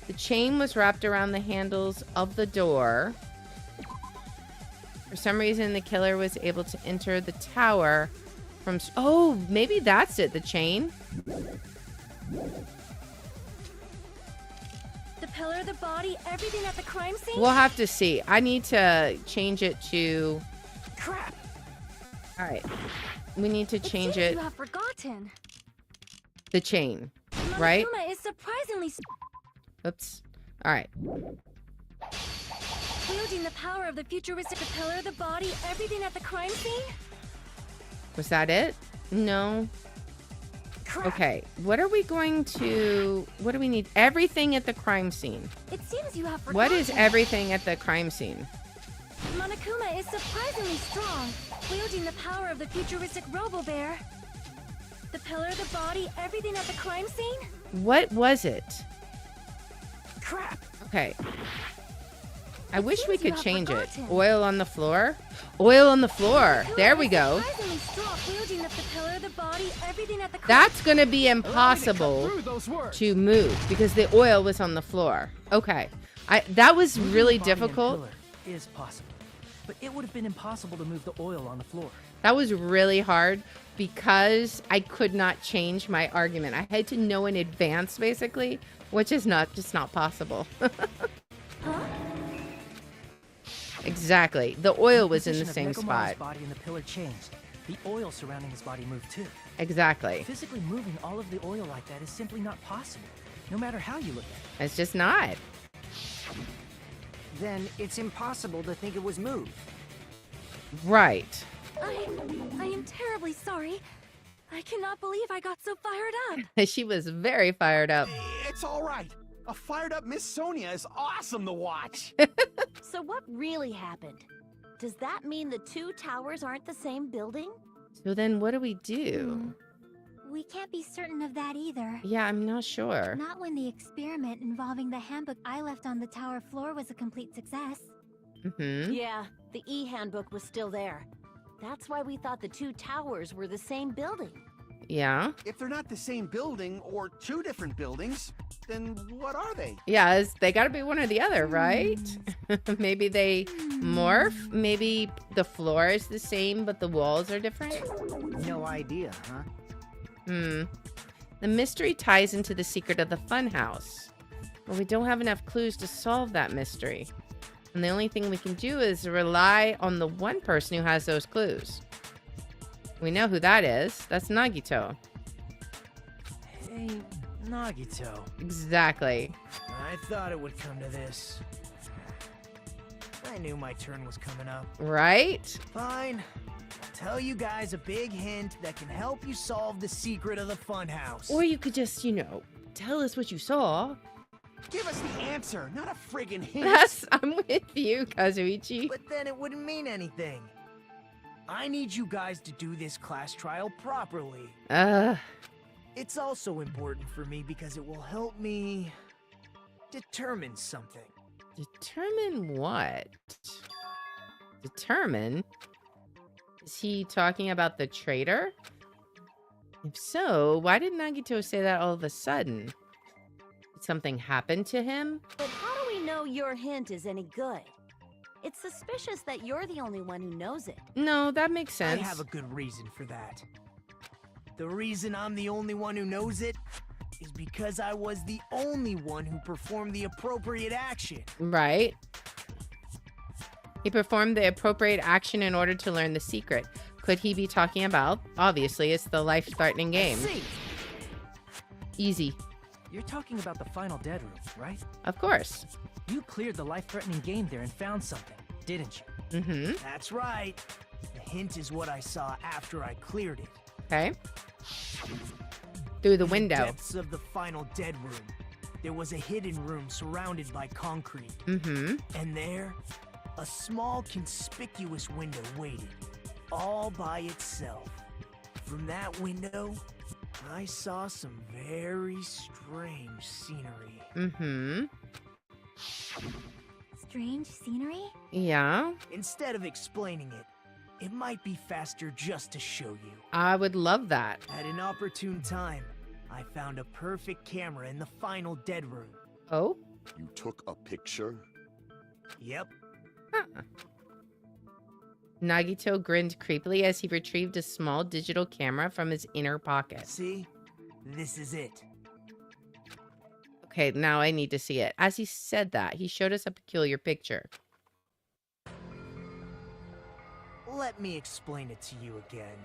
Speaker 1: The chain was wrapped around the handles of the door. For some reason, the killer was able to enter the tower from... Oh, maybe that's it, the chain.
Speaker 4: The pillar, the body, everything at the crime scene?
Speaker 1: We'll have to see. I need to change it to...
Speaker 7: Crap!
Speaker 1: All right. We need to change it.
Speaker 4: You have forgotten.
Speaker 1: The chain, right?
Speaker 4: Monokuma is surprisingly...
Speaker 1: Oops. All right.
Speaker 4: Wielding the power of the futuristic pillar, the body, everything at the crime scene?
Speaker 1: Was that it? No.
Speaker 4: Crap.
Speaker 1: Okay. What are we going to... What do we need? Everything at the crime scene.
Speaker 4: It seems you have forgotten.
Speaker 1: What is everything at the crime scene?
Speaker 4: Monokuma is surprisingly strong. Wielding the power of the futuristic Robo-Bear. The pillar, the body, everything at the crime scene?
Speaker 1: What was it?
Speaker 7: Crap!
Speaker 1: Okay. I wish we could change it.
Speaker 4: forgotten.
Speaker 1: Oil on the floor? Oil on the floor. There we go.
Speaker 4: Surprisingly strong. Wielding the pillar, the body, everything at the crime.
Speaker 1: That's going to be impossible to move because the oil was on the floor. Okay. That was really difficult.
Speaker 7: Is possible, but it would have been impossible to move the oil on the floor.
Speaker 1: That was really hard because I could not change my argument. I had to know in advance, basically, which is just not possible.
Speaker 4: Huh?
Speaker 1: Exactly. The oil was in the
Speaker 7: position
Speaker 1: same
Speaker 7: of Nekomaru's
Speaker 1: spot.
Speaker 7: body and the pillar changed. The oil surrounding his body moved too.
Speaker 1: Exactly.
Speaker 7: Physically moving all of the oil like that is simply not possible, no matter how you look at it.
Speaker 1: It's just not.
Speaker 5: Then it's impossible to think it was moved.
Speaker 1: Right.
Speaker 4: I am terribly sorry. I cannot believe I got so fired up.
Speaker 1: She was very fired up.
Speaker 6: It's all right. A fired up Miss Sonia is awesome to watch.
Speaker 4: So what really happened? Does that mean the two towers aren't the same building?
Speaker 1: So then what do we do?
Speaker 3: We can't be certain of that either.
Speaker 1: Yeah, I'm not sure.
Speaker 3: Not when the experiment involving the handbook I left on the tower floor was a complete success.
Speaker 1: Mm-hmm.
Speaker 4: Yeah, the e-handbook was still there. That's why we thought the two towers were the same building.
Speaker 1: Yeah.
Speaker 6: If they're not the same building or two different buildings, then what are they?
Speaker 1: Yeah, they gotta be one or the other, right? Maybe they morph. Maybe the floor is the same, but the walls are different.
Speaker 5: No idea, huh?
Speaker 1: The mystery ties into the secret of the funhouse. But we don't have enough clues to solve that mystery. And the only thing we can do is rely on the one person who has those clues. We know who that is. That's Nagito.
Speaker 9: Hey, Nagito.
Speaker 1: Exactly.
Speaker 9: I thought it would come to this. I knew my turn was coming up.
Speaker 1: Right?
Speaker 9: Fine. I'll tell you guys a big hint that can help you solve the secret of the funhouse.
Speaker 1: Or you could just, tell us what you saw.
Speaker 6: Give us the answer, not a friggin' hint.
Speaker 1: I'm with you, Kazuichi.
Speaker 9: But then it wouldn't mean anything. I need you guys to do this class trial properly. It's also important for me because it will help me determine something.
Speaker 1: Determine what? Determine? Is he talking about the traitor? If so, why did Nagito say that all of a sudden? Did something happen to him?
Speaker 4: But how do we know your hint is any good? It's suspicious that you're the only one who knows it.
Speaker 1: No, that makes sense.
Speaker 9: I have a good reason for that. The reason I'm the only one who knows it is because I was the only one who performed the appropriate action.
Speaker 1: Right. He performed the appropriate action in order to learn the secret. Could he be talking about? Obviously, it's the life-threatening game. Easy.
Speaker 7: You're talking about the final dead room, right?
Speaker 1: Of course.
Speaker 7: You cleared the life-threatening game there and found something, didn't you?
Speaker 1: Mm-hmm.
Speaker 9: That's right. The hint is what I saw after I cleared it.
Speaker 1: Okay. Through the window.
Speaker 9: In the depths of the final dead room, there was a hidden room surrounded by concrete.
Speaker 1: Mm-hmm.
Speaker 9: And there, a small conspicuous window waited, all by itself. From that window, I saw some very strange scenery.
Speaker 1: Mm-hmm.
Speaker 3: Strange scenery?
Speaker 1: Yeah.
Speaker 9: Instead of explaining it, it might be faster just to show you.
Speaker 1: I would love that.
Speaker 9: At an opportune time, I found a perfect camera in the final dead room.
Speaker 1: Oh?
Speaker 8: You took a picture?
Speaker 9: Yep.
Speaker 1: Huh. Nagito grinned creepily as he retrieved a small digital camera from his inner pocket.
Speaker 9: See? This is it.
Speaker 1: Okay, now I need to see it. As he said that, he showed us a peculiar picture.
Speaker 9: Let me explain it to you again.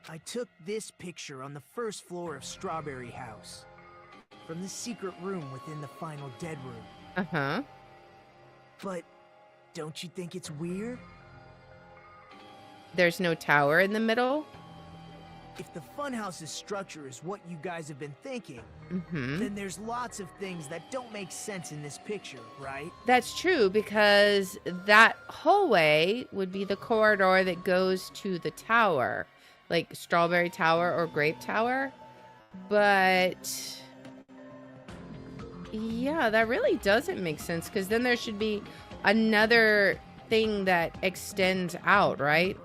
Speaker 9: I took this picture on the first floor of Strawberry House, from the secret room within the final dead room.
Speaker 1: Uh-huh.
Speaker 9: But don't you think it's weird?
Speaker 1: There's no tower in the middle?
Speaker 9: If the funhouse's structure is what you guys have been thinking,
Speaker 1: Mm-hmm.
Speaker 9: then there's lots of things that don't make sense in this picture, right?
Speaker 1: That's true, because that hallway would be the corridor that goes to the tower. Like Strawberry Tower or Grape Tower. But yeah, that really doesn't make sense, because then there should be another thing that extends out, right?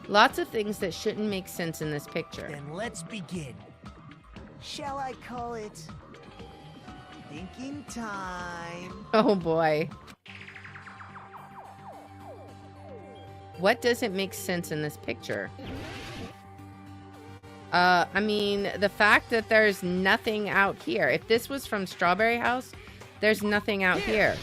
Speaker 1: Lots of things that shouldn't make sense in this picture.
Speaker 9: Then let's begin. Shall I call it thinking time?
Speaker 1: Oh boy. What doesn't make sense in this picture? I mean, the fact that there's nothing out here. If this was from Strawberry House, there's nothing out here.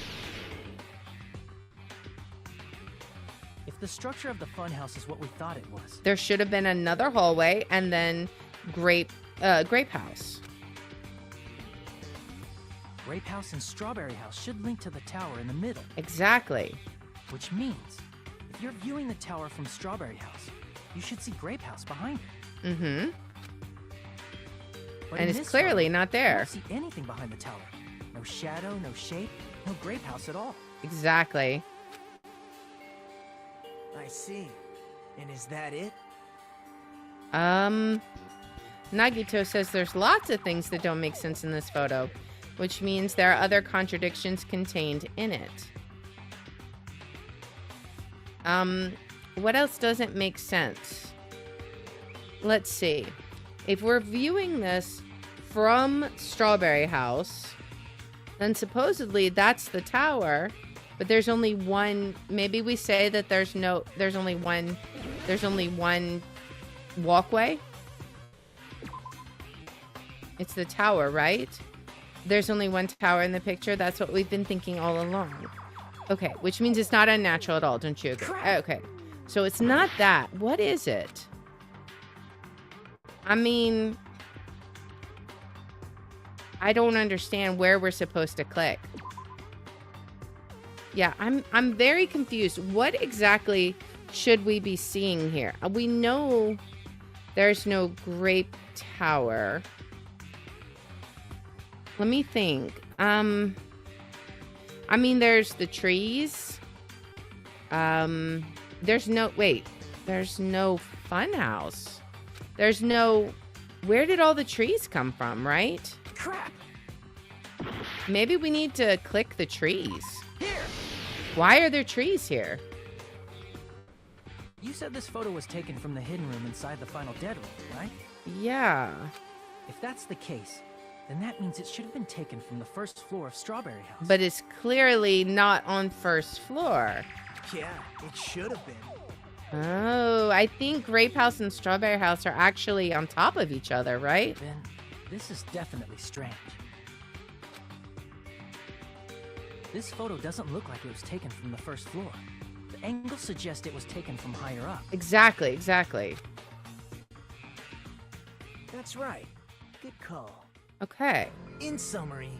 Speaker 7: If the structure of the funhouse is what we thought it was,
Speaker 1: There should have been another hallway and then Grape House.
Speaker 7: Grape House and Strawberry House should link to the tower in the middle.
Speaker 1: Exactly.
Speaker 7: Which means, if you're viewing the tower from Strawberry House, you should see Grape House behind it.
Speaker 1: Mm-hmm.
Speaker 7: But
Speaker 1: And
Speaker 7: in
Speaker 1: it's
Speaker 7: this
Speaker 1: clearly
Speaker 7: photo,
Speaker 1: not
Speaker 7: you
Speaker 1: there.
Speaker 7: don't see anything behind the tower, No shadow, no shape, no grape house at all.
Speaker 1: Exactly.
Speaker 9: I see. And is that it?
Speaker 1: Nagito says there's lots of things that don't make sense in this photo, which means there are other contradictions contained in it. What else doesn't make sense? Let's see. If we're viewing this from Strawberry House, then supposedly that's the tower, but there's only one. Maybe we say that there's only one walkway. It's the tower, right? There's only one tower in the picture. That's what we've been thinking all along. Okay, which means it's not unnatural at all, don't you agree? Okay, so it's not that. What is it? I mean, I don't understand where we're supposed to click. Yeah, I'm very confused. What exactly should we be seeing here? We know there's no grape tower. Let me think. I mean, there's the trees. There's no fun house. There's no, where did all the trees come from, right?
Speaker 9: Crap!
Speaker 1: Maybe we need to click the trees.
Speaker 9: Here!
Speaker 1: Why are there trees here?
Speaker 7: You said this photo was taken from the hidden room inside the final dead room, right?
Speaker 1: Yeah.
Speaker 7: If that's the case, then that means it should have been taken from the first floor of Strawberry House.
Speaker 1: But it's clearly not on first floor.
Speaker 9: Yeah, it should have been.
Speaker 1: Oh, I think Grape House and Strawberry House are actually on top of each other, right?
Speaker 7: Then this is definitely strange. This photo doesn't look like it was taken from the first floor. The angles suggest it was taken from higher up.
Speaker 1: Exactly, exactly.
Speaker 9: That's right. Good call.
Speaker 1: Okay.
Speaker 9: In summary,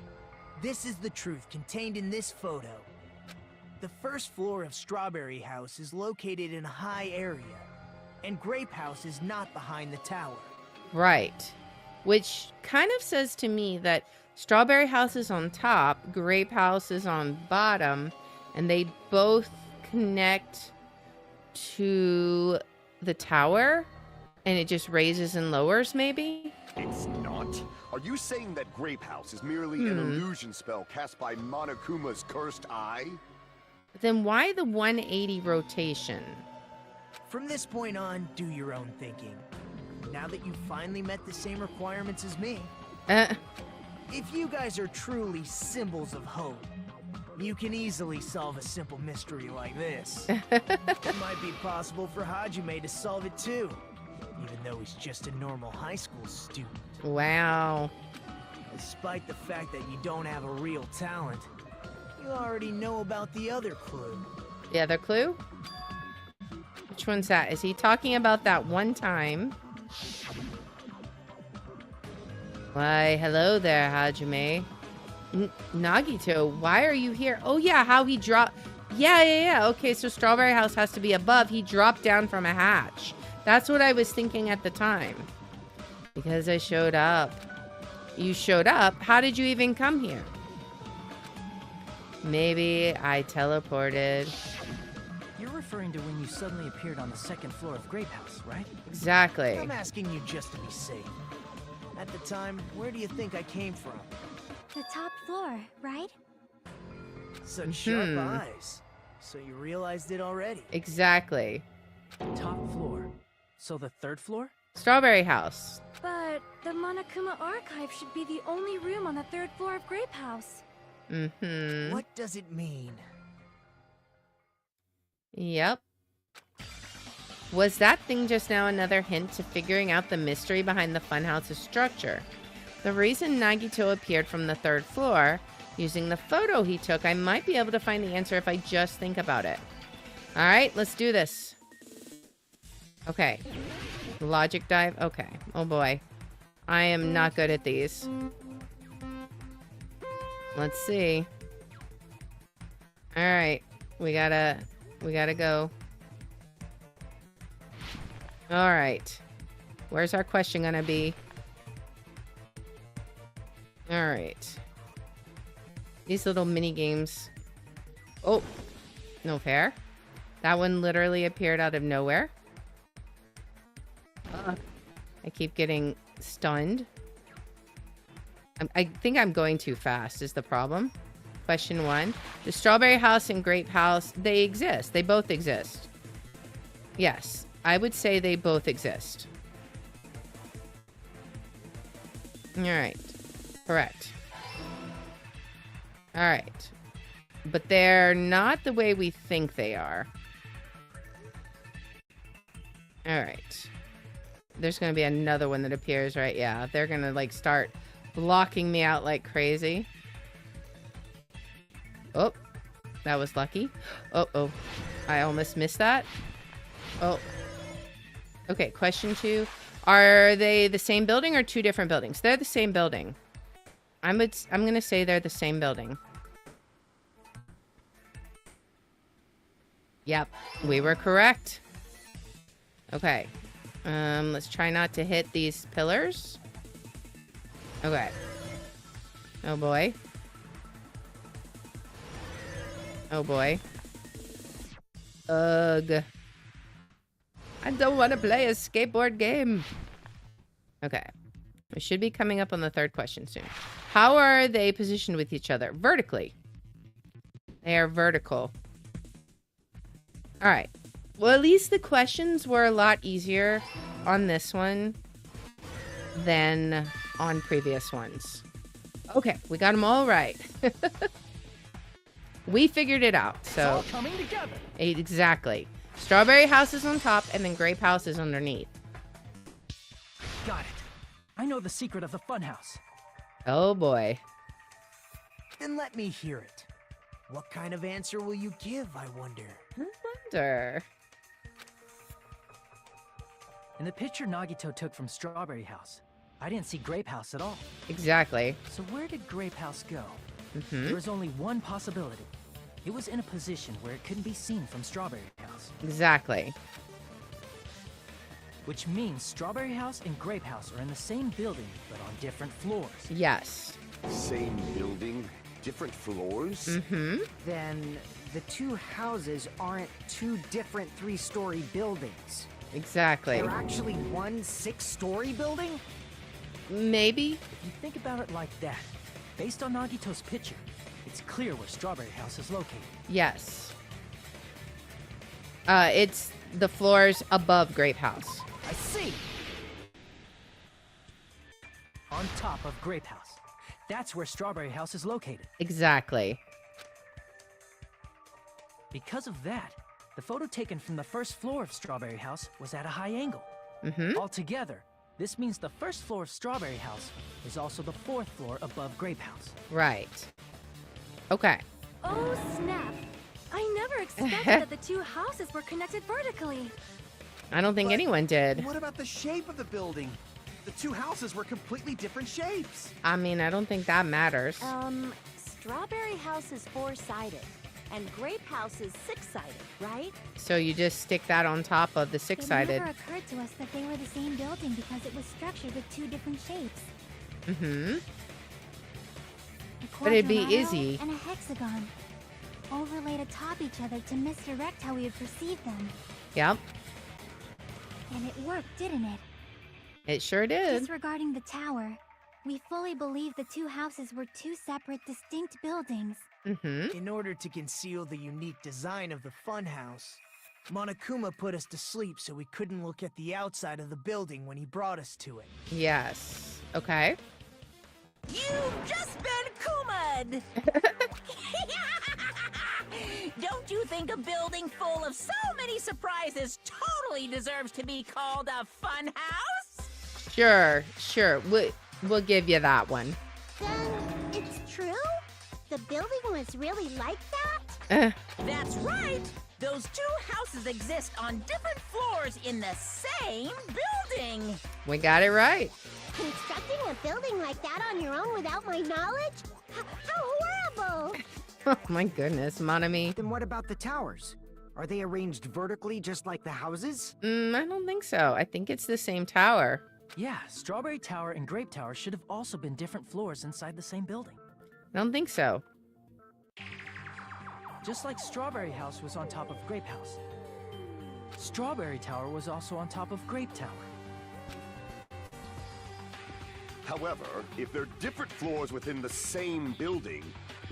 Speaker 9: this is the truth contained in this photo. The first floor of Strawberry House is located in a high area, and Grape House is not behind the tower.
Speaker 1: Right. Which kind of says to me that Strawberry House is on top, Grape House is on bottom, and they both connect to the tower, and it just raises and lowers, maybe?
Speaker 8: It's not. Are you saying that Grape House is merely an illusion spell cast by Monokuma's cursed eye?
Speaker 1: Then why the 180 rotation?
Speaker 9: From this point on, do your own thinking. Now that you've finally met the same requirements as me, if you guys are truly symbols of hope, you can easily solve a simple mystery like this. It might be possible for Hajime to solve it too, even though he's just a normal high school student.
Speaker 1: Wow.
Speaker 9: Despite the fact that you don't have a real talent, you already know about the other clue.
Speaker 1: The other clue? Which one's that? Is he talking about that one time? Why, hello there, Hajime. Nagito, why are you here? Oh, yeah, how he dropped... Yeah. Okay, so Strawberry House has to be above. He dropped down from a hatch. That's what I was thinking at the time. Because I showed up. You showed up? How did you even come here? Maybe I teleported.
Speaker 7: You're referring to when you suddenly appeared on the second floor of Grape House, right?
Speaker 1: Exactly.
Speaker 9: I'm asking you just to be safe. At the time, where do you think I came from?
Speaker 3: The top floor, right?
Speaker 9: Such sharp eyes. So you realized it already.
Speaker 1: Exactly.
Speaker 7: Top floor. So the third floor?
Speaker 1: Strawberry House.
Speaker 3: But the Monokuma archive should be the only room on the third floor of Grape House.
Speaker 1: Mm-hmm.
Speaker 9: What does it mean?
Speaker 1: Yep. Was that thing just now another hint to figuring out the mystery behind the funhouse's structure? The reason Nagito appeared from the third floor, using the photo he took, I might be able to find the answer if I just think about it. Alright, let's do this. Okay. Logic dive? Okay. Oh boy. I am not good at these. Let's see. Alright. We gotta go. Alright. Where's our question gonna be? Alright. These little mini games. Oh, no fair. That one literally appeared out of nowhere. I keep getting stunned. I think I'm going too fast is the problem. Question 1. The strawberry house and grape house, they exist. They both exist. Yes, I would say they both exist. All right. Correct. All right. But they're not the way we think they are. All right. There's going to be another one that appears, right? Yeah, they're going to, like, start blocking me out like crazy. Oh, that was lucky. Oh. I almost missed that. Oh. Okay, question 2. Are they the same building or 2 different buildings? They're the same building. I'm going to say they're the same building. Yep, we were correct. Okay. Let's try not to hit these pillars. Okay. Oh boy. Oh boy. Ugh. I don't want to play a skateboard game. Okay. We should be coming up on the 3rd question soon. How are they positioned with each other? Vertically. They are vertical. All right. Well, at least the questions were a lot easier on this one than on previous ones. Okay, we got them all right. We figured it out. So
Speaker 9: It's all coming together.
Speaker 1: Exactly. Strawberry house is on top, and then grape house is underneath.
Speaker 7: Got it. I know the secret of the funhouse.
Speaker 1: Oh boy.
Speaker 9: Then let me hear it. What kind of answer will you give, I wonder?
Speaker 1: I wonder.
Speaker 7: In the picture Nagito took from Strawberry House, I didn't see Grape House at all.
Speaker 1: Exactly.
Speaker 7: So where did Grape House go? There was only one possibility. It was in a position where it couldn't be seen from Strawberry House.
Speaker 1: Exactly.
Speaker 7: Which means Strawberry House and Grape House are in the same building, but on different floors.
Speaker 1: Yes.
Speaker 8: Same building, different floors?
Speaker 1: Mm-hmm.
Speaker 5: Then the 2 houses aren't 2 different 3-story buildings.
Speaker 1: Exactly.
Speaker 5: They're actually one 6-story building?
Speaker 1: Maybe.
Speaker 7: If you think about it like that, based on Nagito's picture, it's clear where Strawberry House is located.
Speaker 1: Yes. It's the floors above Grape House.
Speaker 7: I see! On top of Grape House. That's where Strawberry House is located.
Speaker 1: Exactly.
Speaker 7: Because of that, the photo taken from the 1st floor of Strawberry House was at a high angle. Altogether, this means the 1st floor of Strawberry House is also the 4th floor above Grape House.
Speaker 1: Right. Okay.
Speaker 3: Oh, snap. I never expected that the 2 houses were connected vertically.
Speaker 1: I don't think anyone did.
Speaker 6: What about the shape of the building? The 2 houses were completely different shapes.
Speaker 1: I mean, I don't think that matters.
Speaker 4: Strawberry House is 4-sided, and Grape House is 6-sided, right?
Speaker 1: So you just stick that on top of the
Speaker 3: It
Speaker 1: 6-sided.
Speaker 3: never occurred to us that they were the same building because it was structured with 2 different shapes.
Speaker 1: Mm-hmm.
Speaker 3: A
Speaker 1: But it'd be
Speaker 3: quadrilateral
Speaker 1: easy.
Speaker 3: and a hexagon, overlaid atop each other to misdirect how we would perceive them.
Speaker 1: Yep.
Speaker 3: And it worked, didn't it?
Speaker 1: It sure did.
Speaker 3: Disregarding the tower, we fully believe the 2 houses were 2 separate, distinct buildings.
Speaker 1: Mm-hmm.
Speaker 9: In order to conceal the unique design of the funhouse, Monokuma put us to sleep so we couldn't look at the outside of the building when he brought us to it.
Speaker 1: Yes. Okay.
Speaker 2: You've just been Kuma'd! Don't you think a building full of so many surprises totally deserves to be called a fun house?
Speaker 1: Sure. We'll give you that one.
Speaker 3: Then it's true? The building was really like that?
Speaker 2: That's right! Those 2 houses exist on different floors in the same building!
Speaker 1: We got it right.
Speaker 3: Constructing a building like that on your own without my knowledge? How horrible!
Speaker 1: Oh my goodness, Monami.
Speaker 5: Then what about the towers? Are they arranged vertically just like the houses?
Speaker 1: I don't think so. I think it's the same tower.
Speaker 7: Yeah, Strawberry Tower and Grape Tower should have also been different floors inside the same building.
Speaker 1: I don't think so.
Speaker 7: Just like Strawberry House was on top of Grape House, Strawberry Tower was also on top of Grape Tower.
Speaker 8: However, if they're different floors within the same building,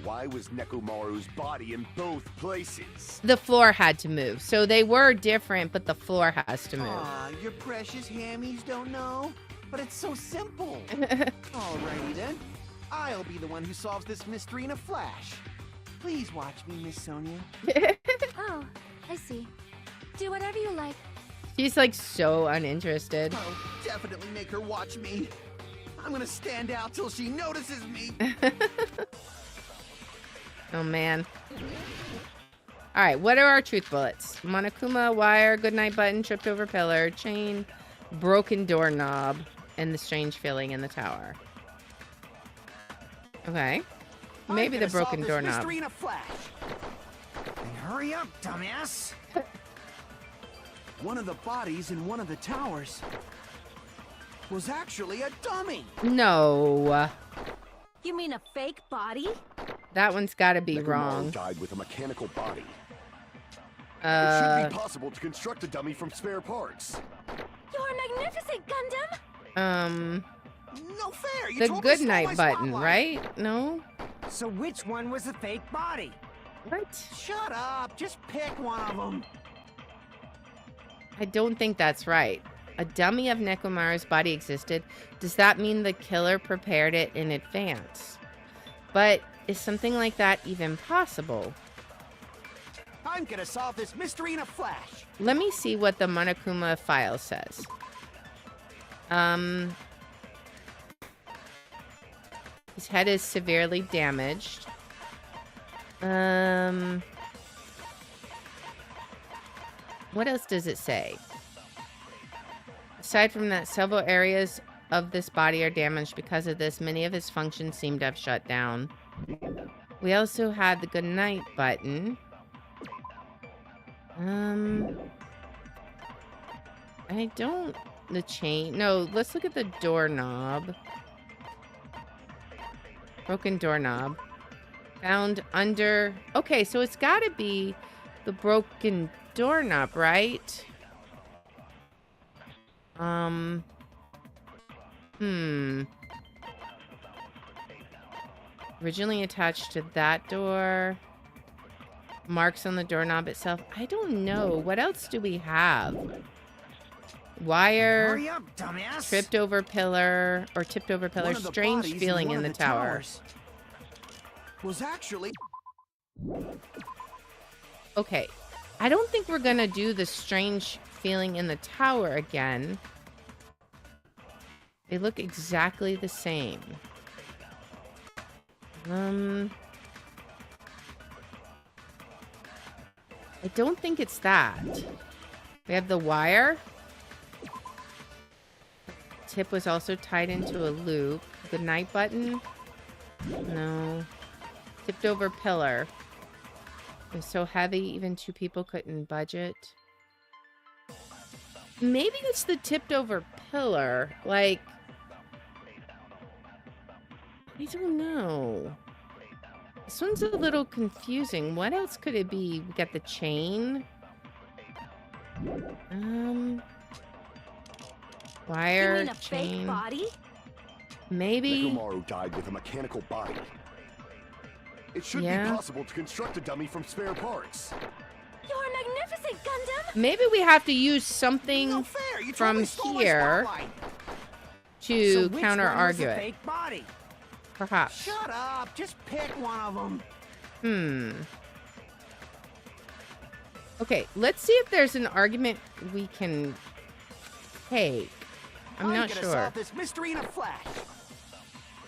Speaker 8: why was Nekomaru's body in both places?
Speaker 1: The floor had to move. So they were different, but the floor has to move.
Speaker 6: Aw, your precious hammies don't know? But it's so simple. Alrighty then. I'll be the one who solves this mystery in a flash. Please watch me, Miss Sonia.
Speaker 3: Oh, I see. Do whatever you like.
Speaker 1: She's like so uninterested.
Speaker 6: I'll definitely make her watch me. I'm gonna stand out till she notices me.
Speaker 1: Oh, man. All right, what are our truth bullets? Monokuma, wire, goodnight button, tripped over pillar, chain, broken doorknob, and the strange feeling in the tower. Okay. Maybe the broken doorknob.
Speaker 5: Mystery in a flash. And hurry up, dumbass.
Speaker 6: One of the bodies in one of the towers was actually a dummy.
Speaker 1: No.
Speaker 4: You mean a fake body?
Speaker 1: That one's got to be
Speaker 8: Nekomaru
Speaker 1: wrong.
Speaker 8: died with a mechanical body. It
Speaker 1: Uh,
Speaker 8: should be possible to construct a dummy from spare parts.
Speaker 4: You're magnificent, Gundam!
Speaker 6: No fair. You
Speaker 1: the
Speaker 6: told me to stole my
Speaker 1: goodnight button,
Speaker 6: spotlight.
Speaker 1: right? No?
Speaker 5: So which one was the fake body?
Speaker 1: What?
Speaker 6: Shut up. Just pick one of them.
Speaker 1: I don't think that's right. A dummy of Nekomaru's body existed. Does that mean the killer prepared it in advance? But is something like that even possible?
Speaker 5: I'm gonna solve this mystery in a flash.
Speaker 1: Let me see what the Monokuma file says. His head is severely damaged. What else does it say? Aside from that, several areas of this body are damaged because of this. Many of his functions seem to have shut down. We also had the goodnight button. I don't... The chain... No, let's look at the doorknob. Broken doorknob. Found under... Okay, so it's got to be the broken doorknob, right? Originally attached to that door. Marks on the doorknob itself. I don't know. What else do we have? Wire.
Speaker 5: Hurry up, dumbass.
Speaker 1: Tripped over pillar. Or tipped over pillar.
Speaker 6: One of the
Speaker 1: Strange
Speaker 6: bodies
Speaker 1: feeling
Speaker 6: one
Speaker 1: in
Speaker 6: of
Speaker 1: the tower.
Speaker 6: towers was actually...
Speaker 1: Okay. I don't think we're gonna do the strange feeling in the tower again. They look exactly the same. I don't think it's that. We have the wire. Tip was also tied into a loop. The night button. No. Tipped over pillar. It was so heavy, even two people couldn't budge it. Maybe it's the tipped over pillar. Like, I don't know. This one's a little confusing. What else could it be? We got the chain. Wire,
Speaker 4: You mean a
Speaker 1: chain.
Speaker 4: fake body?
Speaker 1: Maybe.
Speaker 8: Nekomaru died with a mechanical body. It should be possible to construct a dummy from spare parts.
Speaker 4: You're magnificent, Gundam!
Speaker 1: Maybe we have to use something
Speaker 5: No fair. You
Speaker 1: from
Speaker 5: totally stole my
Speaker 1: here
Speaker 5: spotlight.
Speaker 1: to
Speaker 5: So which
Speaker 1: counter
Speaker 5: one was
Speaker 1: argue
Speaker 5: the
Speaker 1: it.
Speaker 5: fake body?
Speaker 1: Perhaps.
Speaker 5: Shut up. Just pick one of them.
Speaker 1: Okay, let's see if there's an argument we can take. I'm not
Speaker 5: gonna
Speaker 1: sure.
Speaker 5: solve this mystery in a flash.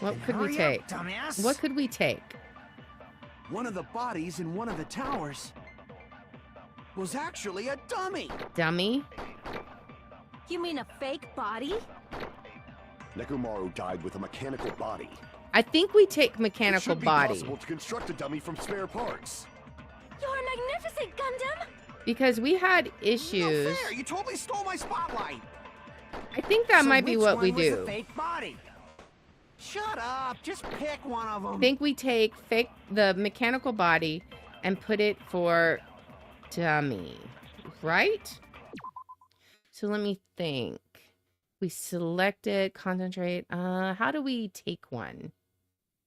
Speaker 1: What
Speaker 5: And
Speaker 1: could we
Speaker 5: hurry
Speaker 1: take?
Speaker 5: up, dumbass.
Speaker 1: What could we take?
Speaker 6: One of the bodies in one of the towers was actually a dummy.
Speaker 1: Dummy?
Speaker 4: You mean a fake body?
Speaker 8: Nekomaru died with a mechanical body.
Speaker 1: I think we take
Speaker 8: It
Speaker 1: mechanical
Speaker 8: should be
Speaker 1: body.
Speaker 8: possible to construct a dummy from spare parts.
Speaker 4: You're magnificent, Gundam!
Speaker 1: Because we had
Speaker 6: No
Speaker 1: issues.
Speaker 6: fair. You totally stole my spotlight.
Speaker 1: I think that
Speaker 5: So
Speaker 1: might be
Speaker 5: which
Speaker 1: what
Speaker 5: one
Speaker 1: we
Speaker 5: was the
Speaker 1: do.
Speaker 5: fake body?
Speaker 6: Shut up. Just pick one of them.
Speaker 1: I think we take the mechanical body and put it for dummy, right? So let me think. We selected, concentrate. How do we take one?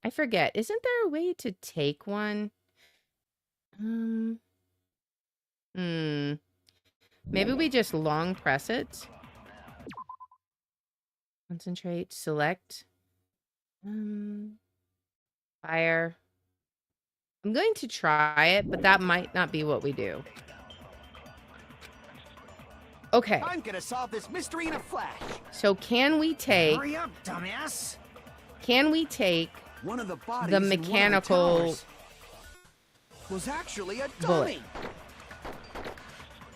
Speaker 1: I forget. Isn't there a way to take one? Maybe we just long press it. Concentrate, select. Fire. I'm going to try it, but that might not be what we do. Okay.
Speaker 6: I'm gonna solve this mystery in a flash.
Speaker 1: So can we take...
Speaker 5: Hurry up, dumbass!
Speaker 1: Can we take
Speaker 6: One of the bodies
Speaker 1: the
Speaker 6: in one of the
Speaker 1: mechanical
Speaker 6: towers was actually a
Speaker 1: bullet?
Speaker 6: dummy.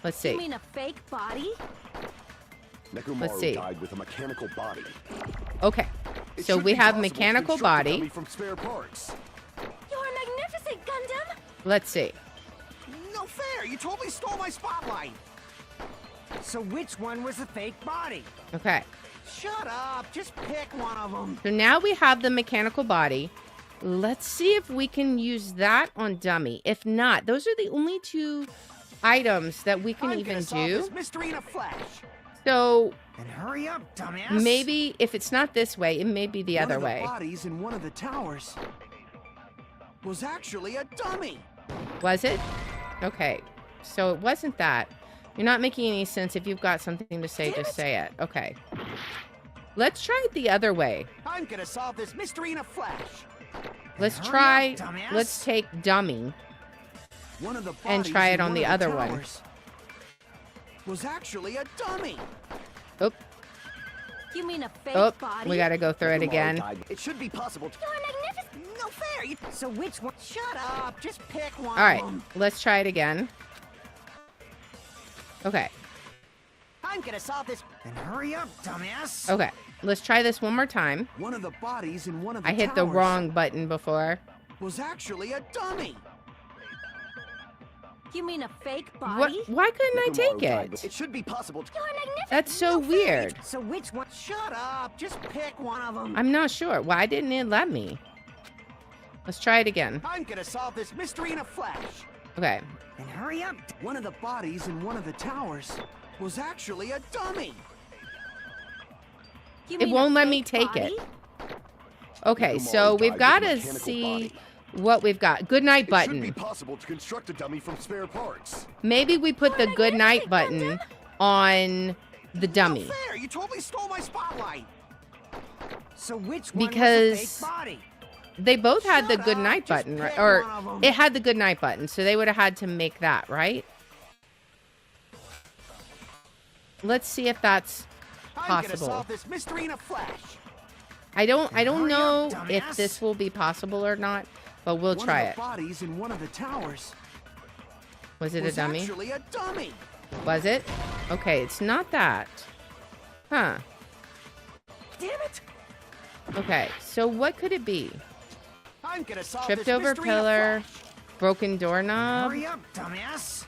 Speaker 1: Let's
Speaker 4: You
Speaker 1: see.
Speaker 4: mean a fake body?
Speaker 1: Let's
Speaker 8: Nekomaru
Speaker 1: see.
Speaker 8: died with a mechanical body.
Speaker 1: Okay.
Speaker 8: It
Speaker 1: So
Speaker 8: should
Speaker 1: we
Speaker 8: be
Speaker 1: have
Speaker 8: possible to
Speaker 1: mechanical
Speaker 8: construct a
Speaker 1: body.
Speaker 8: dummy from spare parts.
Speaker 4: You're magnificent, Gundam!
Speaker 1: Let's see.
Speaker 6: No fair! You totally stole my spotlight.
Speaker 5: So which one was the fake body?
Speaker 1: Okay.
Speaker 6: Shut up! Just pick one of them.
Speaker 1: So now we have the mechanical body. Let's see if we can use that on dummy. If not, those are the only two items that we can
Speaker 6: I'm
Speaker 1: even
Speaker 6: gonna solve
Speaker 1: do.
Speaker 6: this mystery in a flash.
Speaker 1: So
Speaker 5: Then hurry up, dumbass!
Speaker 1: maybe if it's not this way, it may be the other way.
Speaker 6: One of the bodies in one of the towers was actually a dummy.
Speaker 1: Was it? Okay. So it wasn't that. You're not making any sense. If you've got something to say, just say it. Okay. Let's try it the other way.
Speaker 6: I'm gonna solve this mystery in a flash.
Speaker 1: Let's
Speaker 5: Hurry
Speaker 1: try,
Speaker 5: up, dumbass.
Speaker 1: let's take dummy.
Speaker 6: One of the
Speaker 1: And
Speaker 6: bodies
Speaker 1: try it
Speaker 6: in
Speaker 1: on
Speaker 6: one
Speaker 1: the
Speaker 6: of
Speaker 1: other one.
Speaker 6: towers was actually a dummy.
Speaker 1: Oh,
Speaker 4: You mean a fake
Speaker 1: oh,
Speaker 4: body?
Speaker 1: we gotta go through it
Speaker 8: Nekomaru
Speaker 1: again.
Speaker 8: died- It should be possible to...
Speaker 6: You're magnificent. No fair. So which one? Shut up. Just pick one
Speaker 1: All right,
Speaker 6: of them.
Speaker 1: let's try it again. Okay,
Speaker 6: I'm gonna solve this.
Speaker 5: Then hurry up, dumbass!
Speaker 1: okay. Let's try this one more time.
Speaker 6: One of the bodies in one of the
Speaker 1: I hit the
Speaker 6: towers
Speaker 1: wrong button before.
Speaker 6: was actually a dummy.
Speaker 4: You mean a fake
Speaker 1: What?
Speaker 4: body?
Speaker 1: Why couldn't I
Speaker 8: Nekomaru
Speaker 1: take
Speaker 8: died,
Speaker 1: it?
Speaker 8: but It should be possible to...
Speaker 4: You're magnificent!
Speaker 1: That's so weird.
Speaker 6: So which one? Shut up. Just pick one of them.
Speaker 1: I'm not sure. Why didn't it let me? Let's try it again.
Speaker 6: I'm gonna solve this mystery in a flash.
Speaker 1: Okay.
Speaker 5: Then hurry up!
Speaker 6: One of the bodies in one of the towers was actually a dummy.
Speaker 4: You
Speaker 1: It
Speaker 4: mean a
Speaker 1: won't let me
Speaker 4: fake
Speaker 1: take it.
Speaker 4: body?
Speaker 1: Okay,
Speaker 8: Nekomaru
Speaker 1: so we've
Speaker 8: died
Speaker 1: got
Speaker 8: with a
Speaker 1: to
Speaker 8: mechanical
Speaker 1: see
Speaker 8: body.
Speaker 1: what we've got. Good night
Speaker 8: It should be
Speaker 1: button.
Speaker 8: possible to construct a dummy from spare parts.
Speaker 1: Maybe we put the good night button on the dummy.
Speaker 6: No fair. You totally stole my spotlight.
Speaker 5: So which one
Speaker 1: Because-
Speaker 5: was the fake body?
Speaker 1: They both had the
Speaker 6: Shut
Speaker 1: good
Speaker 6: up,
Speaker 1: night
Speaker 6: just
Speaker 1: button, right?
Speaker 6: pick
Speaker 1: Or
Speaker 6: one of 'em.
Speaker 1: it had the good night button, so they would have had to make that, right? Let's see if that's
Speaker 6: I'm gonna
Speaker 1: possible.
Speaker 6: solve this mystery in a flash.
Speaker 1: I don't
Speaker 5: Hurry
Speaker 1: know
Speaker 5: up,
Speaker 1: if
Speaker 5: dumbass.
Speaker 1: this will be possible or not, but we'll
Speaker 6: One
Speaker 1: try
Speaker 6: of the
Speaker 1: it.
Speaker 6: bodies in one of the towers
Speaker 1: Was it a
Speaker 6: was
Speaker 1: dummy?
Speaker 6: actually a dummy.
Speaker 1: Was it? Okay, it's not that. Huh.
Speaker 6: Damn it!
Speaker 1: Okay, so what could it be?
Speaker 6: I'm gonna solve
Speaker 1: Tripped
Speaker 6: this
Speaker 1: over
Speaker 6: mystery in a
Speaker 1: pillar,
Speaker 6: flash.
Speaker 1: broken doorknob.
Speaker 5: Hurry up, dumbass!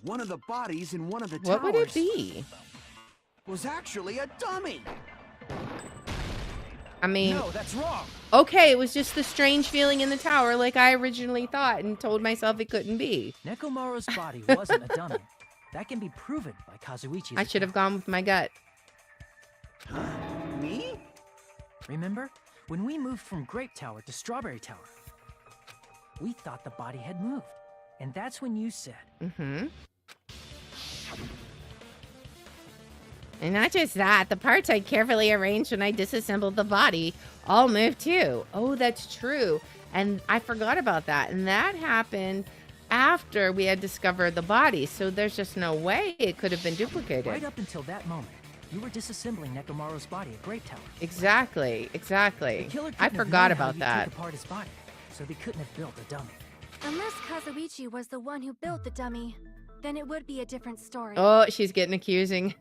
Speaker 6: One of the bodies in one of the
Speaker 1: What
Speaker 6: towers
Speaker 1: would it be?
Speaker 6: was actually a dummy.
Speaker 1: I mean,
Speaker 5: No, that's wrong!
Speaker 1: okay, it was just the strange feeling in the tower like I originally thought and told myself it couldn't be.
Speaker 7: Nekomaru's body wasn't a dummy. That can be proven by Kazuichi's
Speaker 1: I should have
Speaker 7: account.
Speaker 1: gone with my gut.
Speaker 6: Me?
Speaker 7: Remember? When we moved from Grape Tower to Strawberry Tower, we thought the body had moved. And that's when you said,
Speaker 1: Mm-hmm. And not just that, the parts I carefully arranged when I disassembled the body all moved too. Oh, that's true. And I forgot about that. And that happened after we had discovered the body. So there's just no way it could have been duplicated.
Speaker 7: right up until that moment, you were disassembling Nekomaru's body at Grape Tower.
Speaker 1: Exactly,
Speaker 7: The
Speaker 1: exactly.
Speaker 7: killer
Speaker 1: I
Speaker 7: couldn't have
Speaker 1: forgot
Speaker 7: known how
Speaker 1: about
Speaker 7: you
Speaker 1: that.
Speaker 7: took apart his body, so they couldn't have built a dummy.
Speaker 3: Unless Kazuichi was the one who built the dummy, then it would be a different story.
Speaker 1: Oh, she's getting accusing.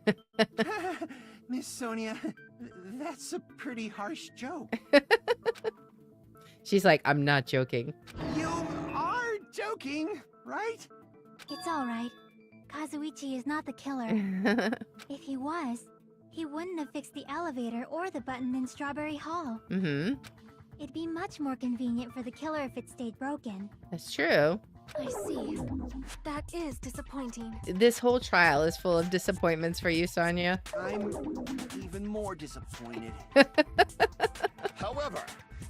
Speaker 6: Miss Sonia, that's a pretty harsh joke.
Speaker 1: She's like, I'm not joking.
Speaker 6: You are joking, right?
Speaker 3: It's all right. Kazuichi is not the killer. If he was, he wouldn't have fixed the elevator or the button in Strawberry Hall.
Speaker 1: Mm-hmm.
Speaker 3: It'd be much more convenient for the killer if it stayed broken.
Speaker 1: That's true.
Speaker 4: I see. That is disappointing.
Speaker 1: This whole trial is full of disappointments for you, Sonia.
Speaker 6: I'm even more disappointed.
Speaker 8: However,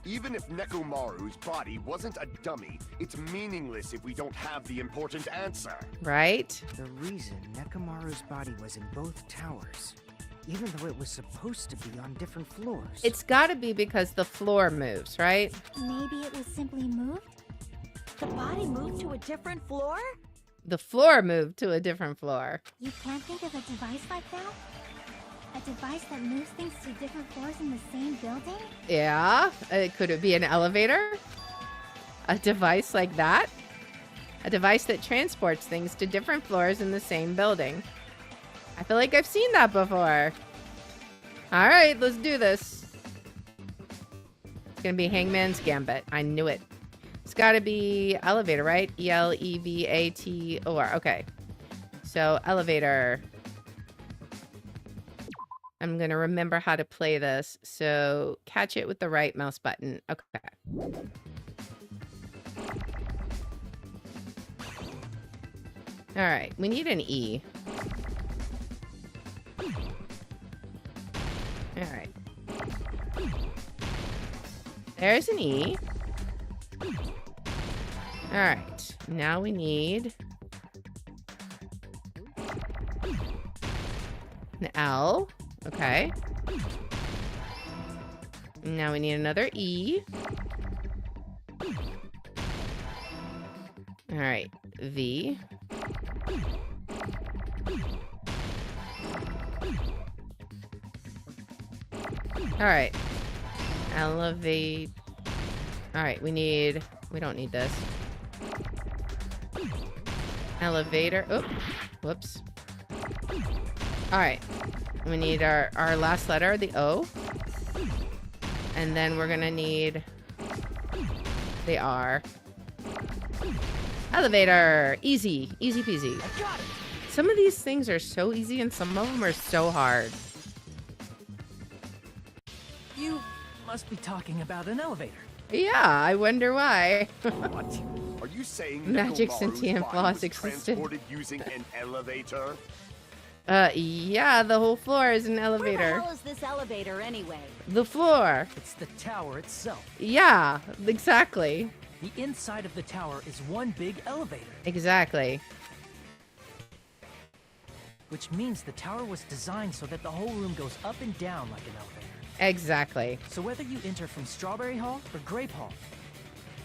Speaker 8: even if Nekomaru's body wasn't a dummy, it's meaningless if we don't have the important answer.
Speaker 1: Right?
Speaker 5: The reason Nekomaru's body was in both towers, even though it was supposed to be on different floors.
Speaker 1: It's gotta be because the floor moves, right?
Speaker 3: Maybe it was simply moved?
Speaker 4: The body moved to a different floor?
Speaker 1: The floor moved to a different floor.
Speaker 3: You can't think of a device like that? A device that moves things to different floors in the same building?
Speaker 1: Yeah. Could it be an elevator? A device like that? A device that transports things to different floors in the same building. I feel like I've seen that before. All right, let's do this. It's gonna be Hangman's Gambit. I knew it. It's gotta be elevator, right? E-L-E-V-A-T-O-R. Okay. So, elevator. I'm gonna remember how to play this. So, catch it with the right mouse button. Okay. All right, we need an E. All right. There's an E. All right, now we need an L. Okay. Now we need another E. All right, V. All right. Elevate. All right, we don't need this. Elevator. Oh, whoops. All right. We need our last letter, the O. And then we're gonna need the R. Elevator. Easy. Easy peasy.
Speaker 9: I got it.
Speaker 1: Some of these things are so easy and some of them are so hard.
Speaker 7: You must be talking about an elevator.
Speaker 1: Yeah, I wonder why.
Speaker 8: What? Are you saying
Speaker 1: Magic
Speaker 8: Nekomaru's
Speaker 1: sentient
Speaker 8: body
Speaker 1: floss
Speaker 8: was
Speaker 1: existed.
Speaker 8: transported using an elevator?
Speaker 1: Yeah, the whole floor is an
Speaker 4: Where the
Speaker 1: elevator.
Speaker 4: hell is this elevator anyway?
Speaker 1: The floor.
Speaker 7: It's the tower itself.
Speaker 1: Yeah, exactly.
Speaker 7: The inside of the tower is one big elevator,
Speaker 1: Exactly.
Speaker 7: which means the tower was designed so that the whole room goes up and down like an elevator.
Speaker 1: Exactly.
Speaker 7: So whether you enter from Strawberry Hall or Grape Hall,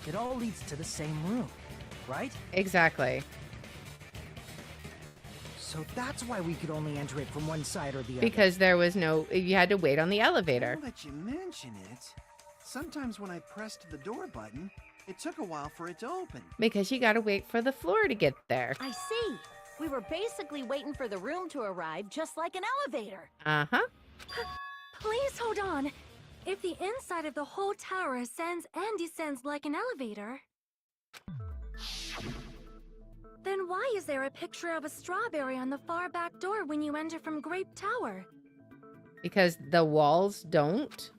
Speaker 7: it all leads to the same room, right?
Speaker 1: Exactly.
Speaker 5: So that's why we could only enter it from one side or the other.
Speaker 1: Because there was no, you had to wait on the elevator.
Speaker 6: Now that you mention it, sometimes when I pressed the door button, it took a while for it to open.
Speaker 1: Because you gotta wait for the floor to get there.
Speaker 4: I see. We were basically waiting for the room to arrive, just like an elevator.
Speaker 1: Uh-huh.
Speaker 10: Please hold on. If the inside of the whole tower ascends and descends like an elevator, then why is there a picture of a strawberry on the far back door when you enter from Grape Tower?
Speaker 1: Because the walls don't.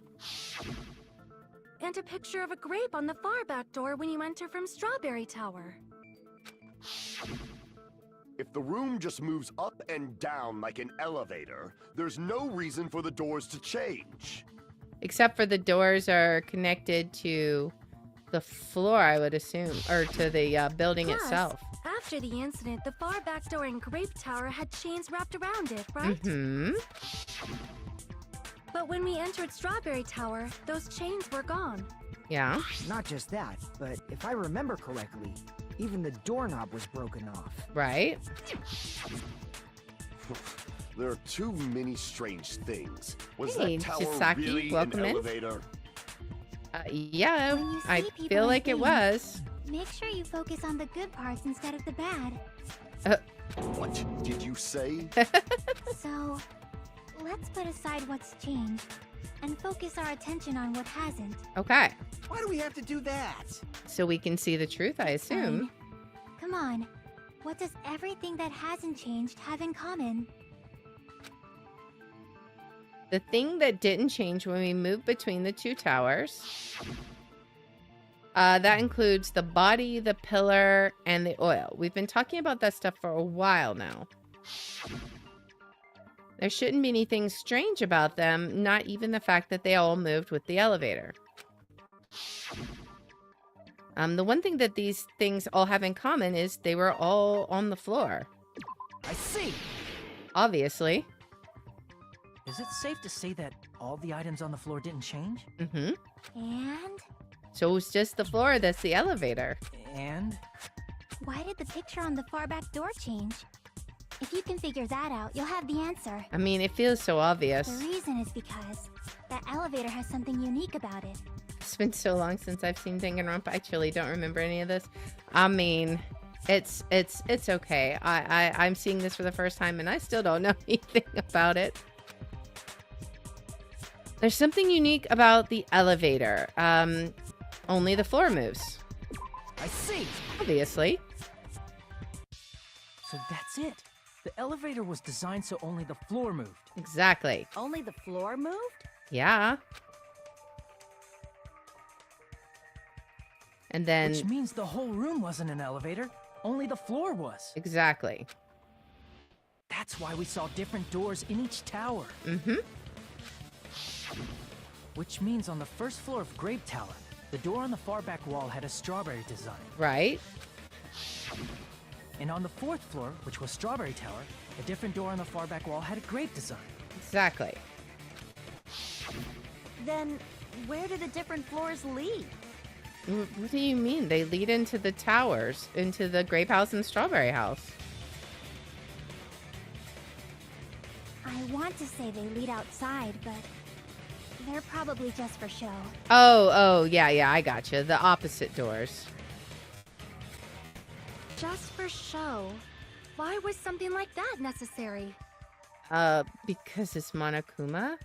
Speaker 10: And a picture of a grape on the far back door when you enter from Strawberry Tower.
Speaker 8: If the room just moves up and down like an elevator, there's no reason for the doors to change.
Speaker 1: Except for the doors are connected to the floor, I would assume. Or to the building
Speaker 10: Plus,
Speaker 1: itself.
Speaker 10: After the incident, the far back door in Grape Tower had chains wrapped around it, right?
Speaker 1: Mm-hmm.
Speaker 10: But when we entered Strawberry Tower, those chains were gone.
Speaker 1: Yeah.
Speaker 5: Not just that, but if I remember correctly, even the doorknob was broken off.
Speaker 1: Right?
Speaker 8: There are too many strange things. Was
Speaker 1: Hey,
Speaker 8: that tower
Speaker 1: Chisaki,
Speaker 8: really an
Speaker 1: welcome in.
Speaker 8: elevator?
Speaker 1: Yeah,
Speaker 3: When you
Speaker 1: I
Speaker 3: see people
Speaker 1: feel
Speaker 3: in
Speaker 1: like it
Speaker 3: things,
Speaker 1: was.
Speaker 3: Make sure you focus on the good parts instead of the bad.
Speaker 8: What did you say?
Speaker 3: So, let's put aside what's changed and focus our attention on what hasn't.
Speaker 1: Okay.
Speaker 6: Why do we have to do that?
Speaker 1: So we can see the truth, I assume.
Speaker 3: Fine. Come on. What does everything that hasn't changed have in common?
Speaker 1: The thing that didn't change when we moved between the two towers, that includes the body, the pillar, and the oil. We've been talking about that stuff for a while now. There shouldn't be anything strange about them, not even the fact that they all moved with the elevator. The one thing that these things all have in common is they were all on the floor.
Speaker 9: I see.
Speaker 1: Obviously.
Speaker 7: Is it safe to say that all the items on the floor didn't change?
Speaker 1: Mm-hmm.
Speaker 3: And?
Speaker 1: So it's just the floor that's the elevator.
Speaker 7: And?
Speaker 3: Why did the picture on the far back door change? If you can figure that out, you'll have the answer.
Speaker 1: I mean, it feels so obvious.
Speaker 3: The reason is because that elevator has something unique about it.
Speaker 1: It's been so long since I've seen Danganronpa. I truly don't remember any of this. I mean, it's okay. I'm seeing this for the first time and I still don't know anything about it. There's something unique about the elevator. Only the floor moves.
Speaker 9: I see.
Speaker 1: Obviously.
Speaker 7: So that's it. The elevator was designed so only the floor moved.
Speaker 1: Exactly.
Speaker 4: Only the floor moved?
Speaker 1: Yeah. And then...
Speaker 7: Which means the whole room wasn't an elevator. Only the floor was.
Speaker 1: Exactly.
Speaker 7: That's why we saw different doors in each tower.
Speaker 1: Mm-hmm.
Speaker 7: Which means on the first floor of Grape Tower, the door on the far back wall had a strawberry design.
Speaker 1: Right.
Speaker 7: And on the fourth floor, which was Strawberry Tower, a different door on the far back wall had a grape design.
Speaker 1: Exactly.
Speaker 4: Then, where do the different floors lead?
Speaker 1: What do you mean? They lead into the towers, into the grape house and strawberry house.
Speaker 3: I want to say they lead outside, but they're probably just for show.
Speaker 1: Oh, yeah, I gotcha. The opposite doors.
Speaker 10: Just for show. Why was something like that necessary?
Speaker 1: Because it's Monokuma?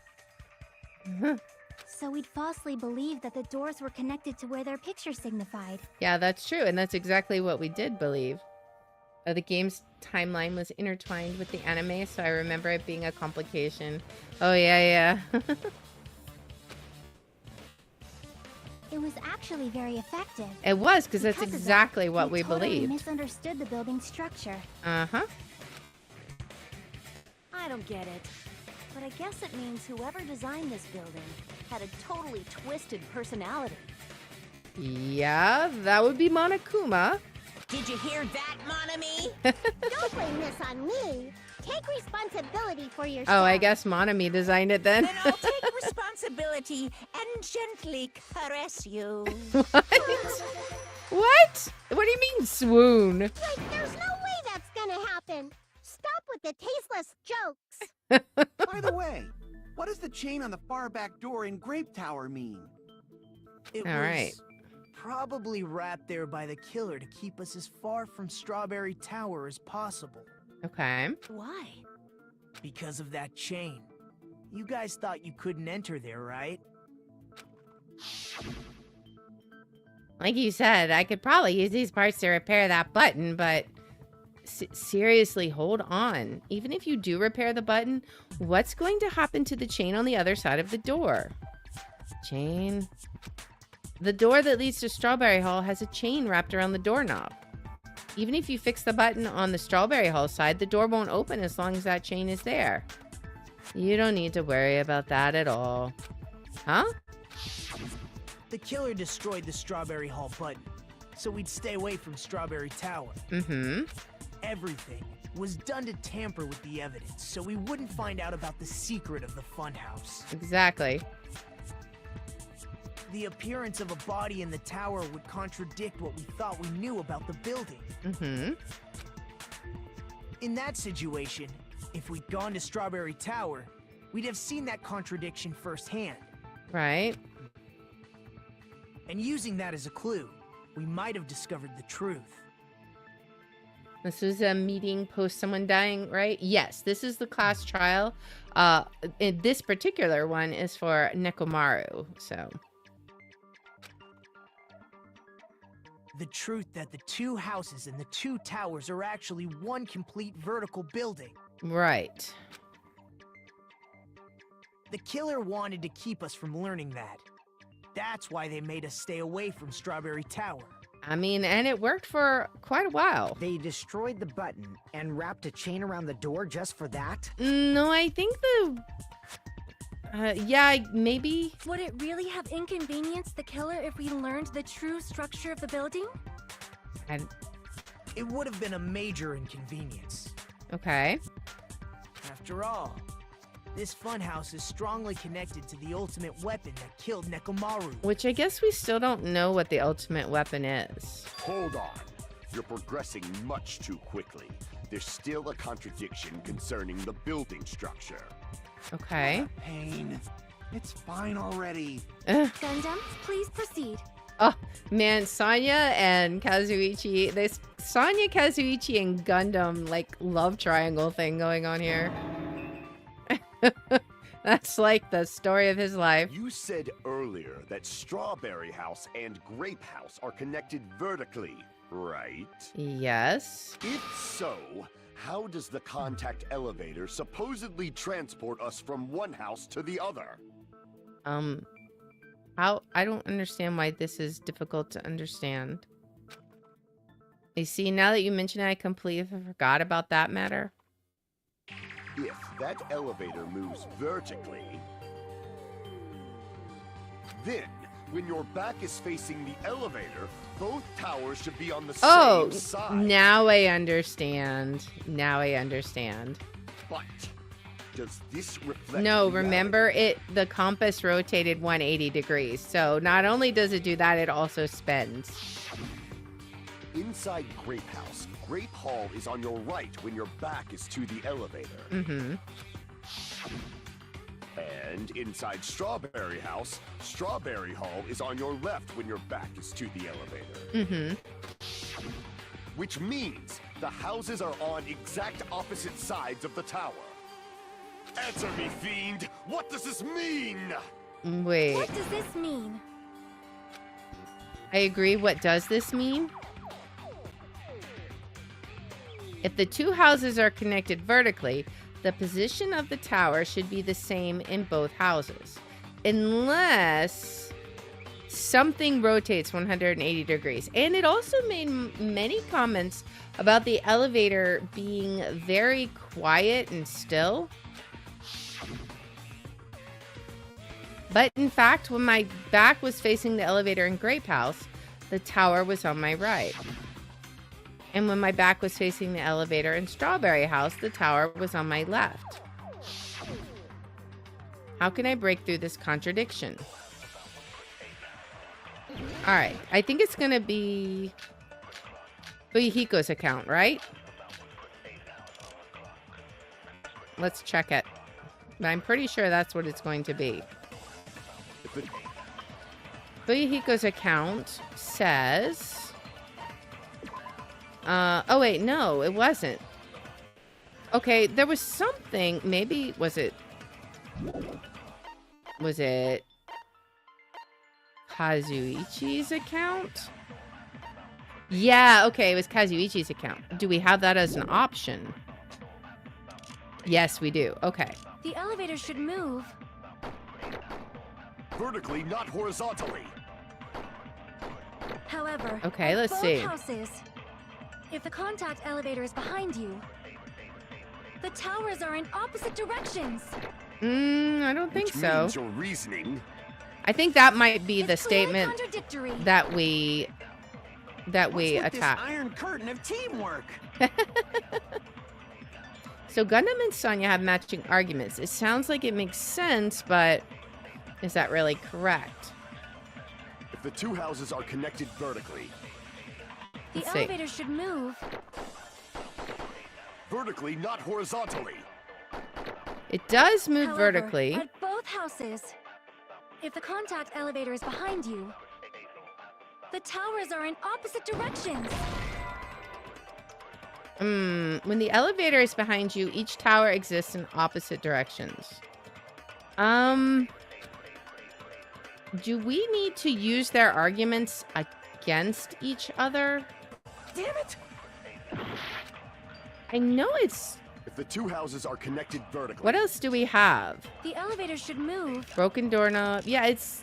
Speaker 3: So we'd falsely believe that the doors were connected to where their picture signified.
Speaker 1: Yeah, that's true, and that's exactly what we did believe. The game's timeline was intertwined with the anime, so I remember it being a complication. Oh, yeah.
Speaker 3: It was actually very effective.
Speaker 1: It was, because that's
Speaker 3: Because of
Speaker 1: exactly
Speaker 3: that,
Speaker 1: what we
Speaker 3: totally
Speaker 1: believed.
Speaker 3: misunderstood the building's structure.
Speaker 1: Uh-huh.
Speaker 4: I don't get it. But I guess it means whoever designed this building had a totally twisted personality.
Speaker 1: Yeah, that would be Monokuma.
Speaker 2: Did you hear that, Monami?
Speaker 11: Don't blame this on me. Take responsibility for yourself.
Speaker 1: Oh, I guess Monami designed it then.
Speaker 2: Then I'll take responsibility and gently caress you.
Speaker 1: What? What? What do you mean, swoon?
Speaker 11: Like, there's no way that's gonna happen. Stop with the tasteless jokes.
Speaker 6: By the way, what does the chain on the far back door in Grape Tower mean?
Speaker 9: It
Speaker 1: All
Speaker 9: was
Speaker 1: right.
Speaker 9: probably wrapped there by the killer to keep us as far from Strawberry Tower as possible.
Speaker 1: Okay.
Speaker 4: Why?
Speaker 9: Because of that chain. You guys thought you couldn't enter there, right?
Speaker 1: Like you said, I could probably use these parts to repair that button, but seriously, hold on. Even if you do repair the button, what's going to happen to the chain on the other side of the door? Chain. The door that leads to Strawberry Hall has a chain wrapped around the doorknob. Even if you fix the button on the Strawberry Hall side, the door won't open as long as that chain is there. You don't need to worry about that at all. Huh?
Speaker 9: The killer destroyed the Strawberry Hall button, so we'd stay away from Strawberry Tower.
Speaker 1: Mm-hmm.
Speaker 9: Everything was done to tamper with the evidence, so we wouldn't find out about the secret of the funhouse.
Speaker 1: Exactly.
Speaker 9: The appearance of a body in the tower would contradict what we thought we knew about the building.
Speaker 1: Mm-hmm.
Speaker 9: In that situation, if we'd gone to Strawberry Tower, we'd have seen that contradiction firsthand.
Speaker 1: Right.
Speaker 9: And using that as a clue, we might have discovered the truth.
Speaker 1: This was a meeting post someone dying, right? Yes, this is the class trial. This particular one is for Nekomaru, so...
Speaker 9: The truth that the two houses and the two towers are actually one complete vertical building.
Speaker 1: Right.
Speaker 9: The killer wanted to keep us from learning that. That's why they made us stay away from Strawberry Tower.
Speaker 1: I mean, and it worked for quite a while.
Speaker 5: They destroyed the button and wrapped a chain around the door just for that?
Speaker 1: No, I think the... yeah, maybe.
Speaker 10: Would it really have inconvenienced the killer if we learned the true structure of the building?
Speaker 9: It would have been a major inconvenience.
Speaker 1: Okay.
Speaker 9: After all, this funhouse is strongly connected to the ultimate weapon that killed Nekomaru.
Speaker 1: Which I guess we still don't know what the ultimate weapon is.
Speaker 8: Hold on. You're progressing much too quickly. There's still a contradiction concerning the building structure.
Speaker 1: Okay.
Speaker 6: What a pain. It's fine already.
Speaker 10: Gundam, please proceed.
Speaker 1: Oh, man, Sonya and Kazuichi. This Sonya, Kazuichi, and Gundam, like, love triangle thing going on here. That's like the story of his life.
Speaker 8: You said earlier that Strawberry House and Grape House are connected vertically, right?
Speaker 1: Yes.
Speaker 8: If so, how does the contact elevator supposedly transport us from one house to the other?
Speaker 1: I don't understand why this is difficult to understand. You see, now that you mention it, I completely forgot about that matter.
Speaker 8: If that elevator moves vertically, then when your back is facing the elevator, both towers should be on the same side.
Speaker 1: Now I understand. Now I understand.
Speaker 8: But does this reflect
Speaker 1: No,
Speaker 8: reality?
Speaker 1: remember the compass rotated 180 degrees. So not only does it do that, it also spins.
Speaker 8: Inside Grape House, Grape Hall is on your right when your back is to the elevator.
Speaker 1: Mm-hmm.
Speaker 8: And inside Strawberry House, Strawberry Hall is on your left when your back is to the elevator.
Speaker 1: Mm-hmm.
Speaker 8: Which means the houses are on exact opposite sides of the tower. Answer me, fiend! What does this mean?
Speaker 1: Wait.
Speaker 10: What does this mean?
Speaker 1: I agree. What does this mean? If the two houses are connected vertically, the position of the tower should be the same in both houses. Unless something rotates 180 degrees. And it also made many comments about the elevator being very quiet and still. But in fact, when my back was facing the elevator in Grape House, the tower was on my right. And when my back was facing the elevator in Strawberry House, the tower was on my left. How can I break through this contradiction? Alright, I think it's gonna be Fuyuhiko's account, right? Let's check it. I'm pretty sure that's what it's going to be. Fuyuhiko's account says... oh wait, no, it wasn't. Okay, there was something, maybe, was it Kazuichi's account? Yeah, okay, it was Kazuichi's account. Do we have that as an option? Yes, we do. Okay.
Speaker 10: The elevator should move.
Speaker 8: Vertically, not horizontally.
Speaker 10: However,
Speaker 1: okay,
Speaker 10: at
Speaker 1: let's
Speaker 10: both
Speaker 1: see.
Speaker 10: Houses, if the contact elevator is behind you, the towers are in opposite directions.
Speaker 1: I don't think
Speaker 8: Which
Speaker 1: so.
Speaker 8: means your reasoning.
Speaker 1: I think that might be
Speaker 10: It's
Speaker 1: the statement
Speaker 10: contradictory.
Speaker 1: that we
Speaker 9: What's with
Speaker 1: attack.
Speaker 9: this iron curtain of teamwork?
Speaker 1: So Gundam and Sonya have matching arguments. It sounds like it makes sense, but is that really correct?
Speaker 8: If the two houses are connected vertically,
Speaker 10: The
Speaker 1: Let's see.
Speaker 10: elevator should move.
Speaker 8: vertically, not horizontally.
Speaker 1: It does move
Speaker 10: However,
Speaker 1: vertically.
Speaker 10: At both houses, if the contact elevator is behind you, the towers are in opposite directions.
Speaker 1: When the elevator is behind you, each tower exists in opposite directions. Do we need to use their arguments against each other?
Speaker 9: Damn it!
Speaker 1: I know it's
Speaker 8: If the two houses are connected vertically.
Speaker 1: What else do we have?
Speaker 10: The elevator should move.
Speaker 1: Broken doorknob. Yeah, it's...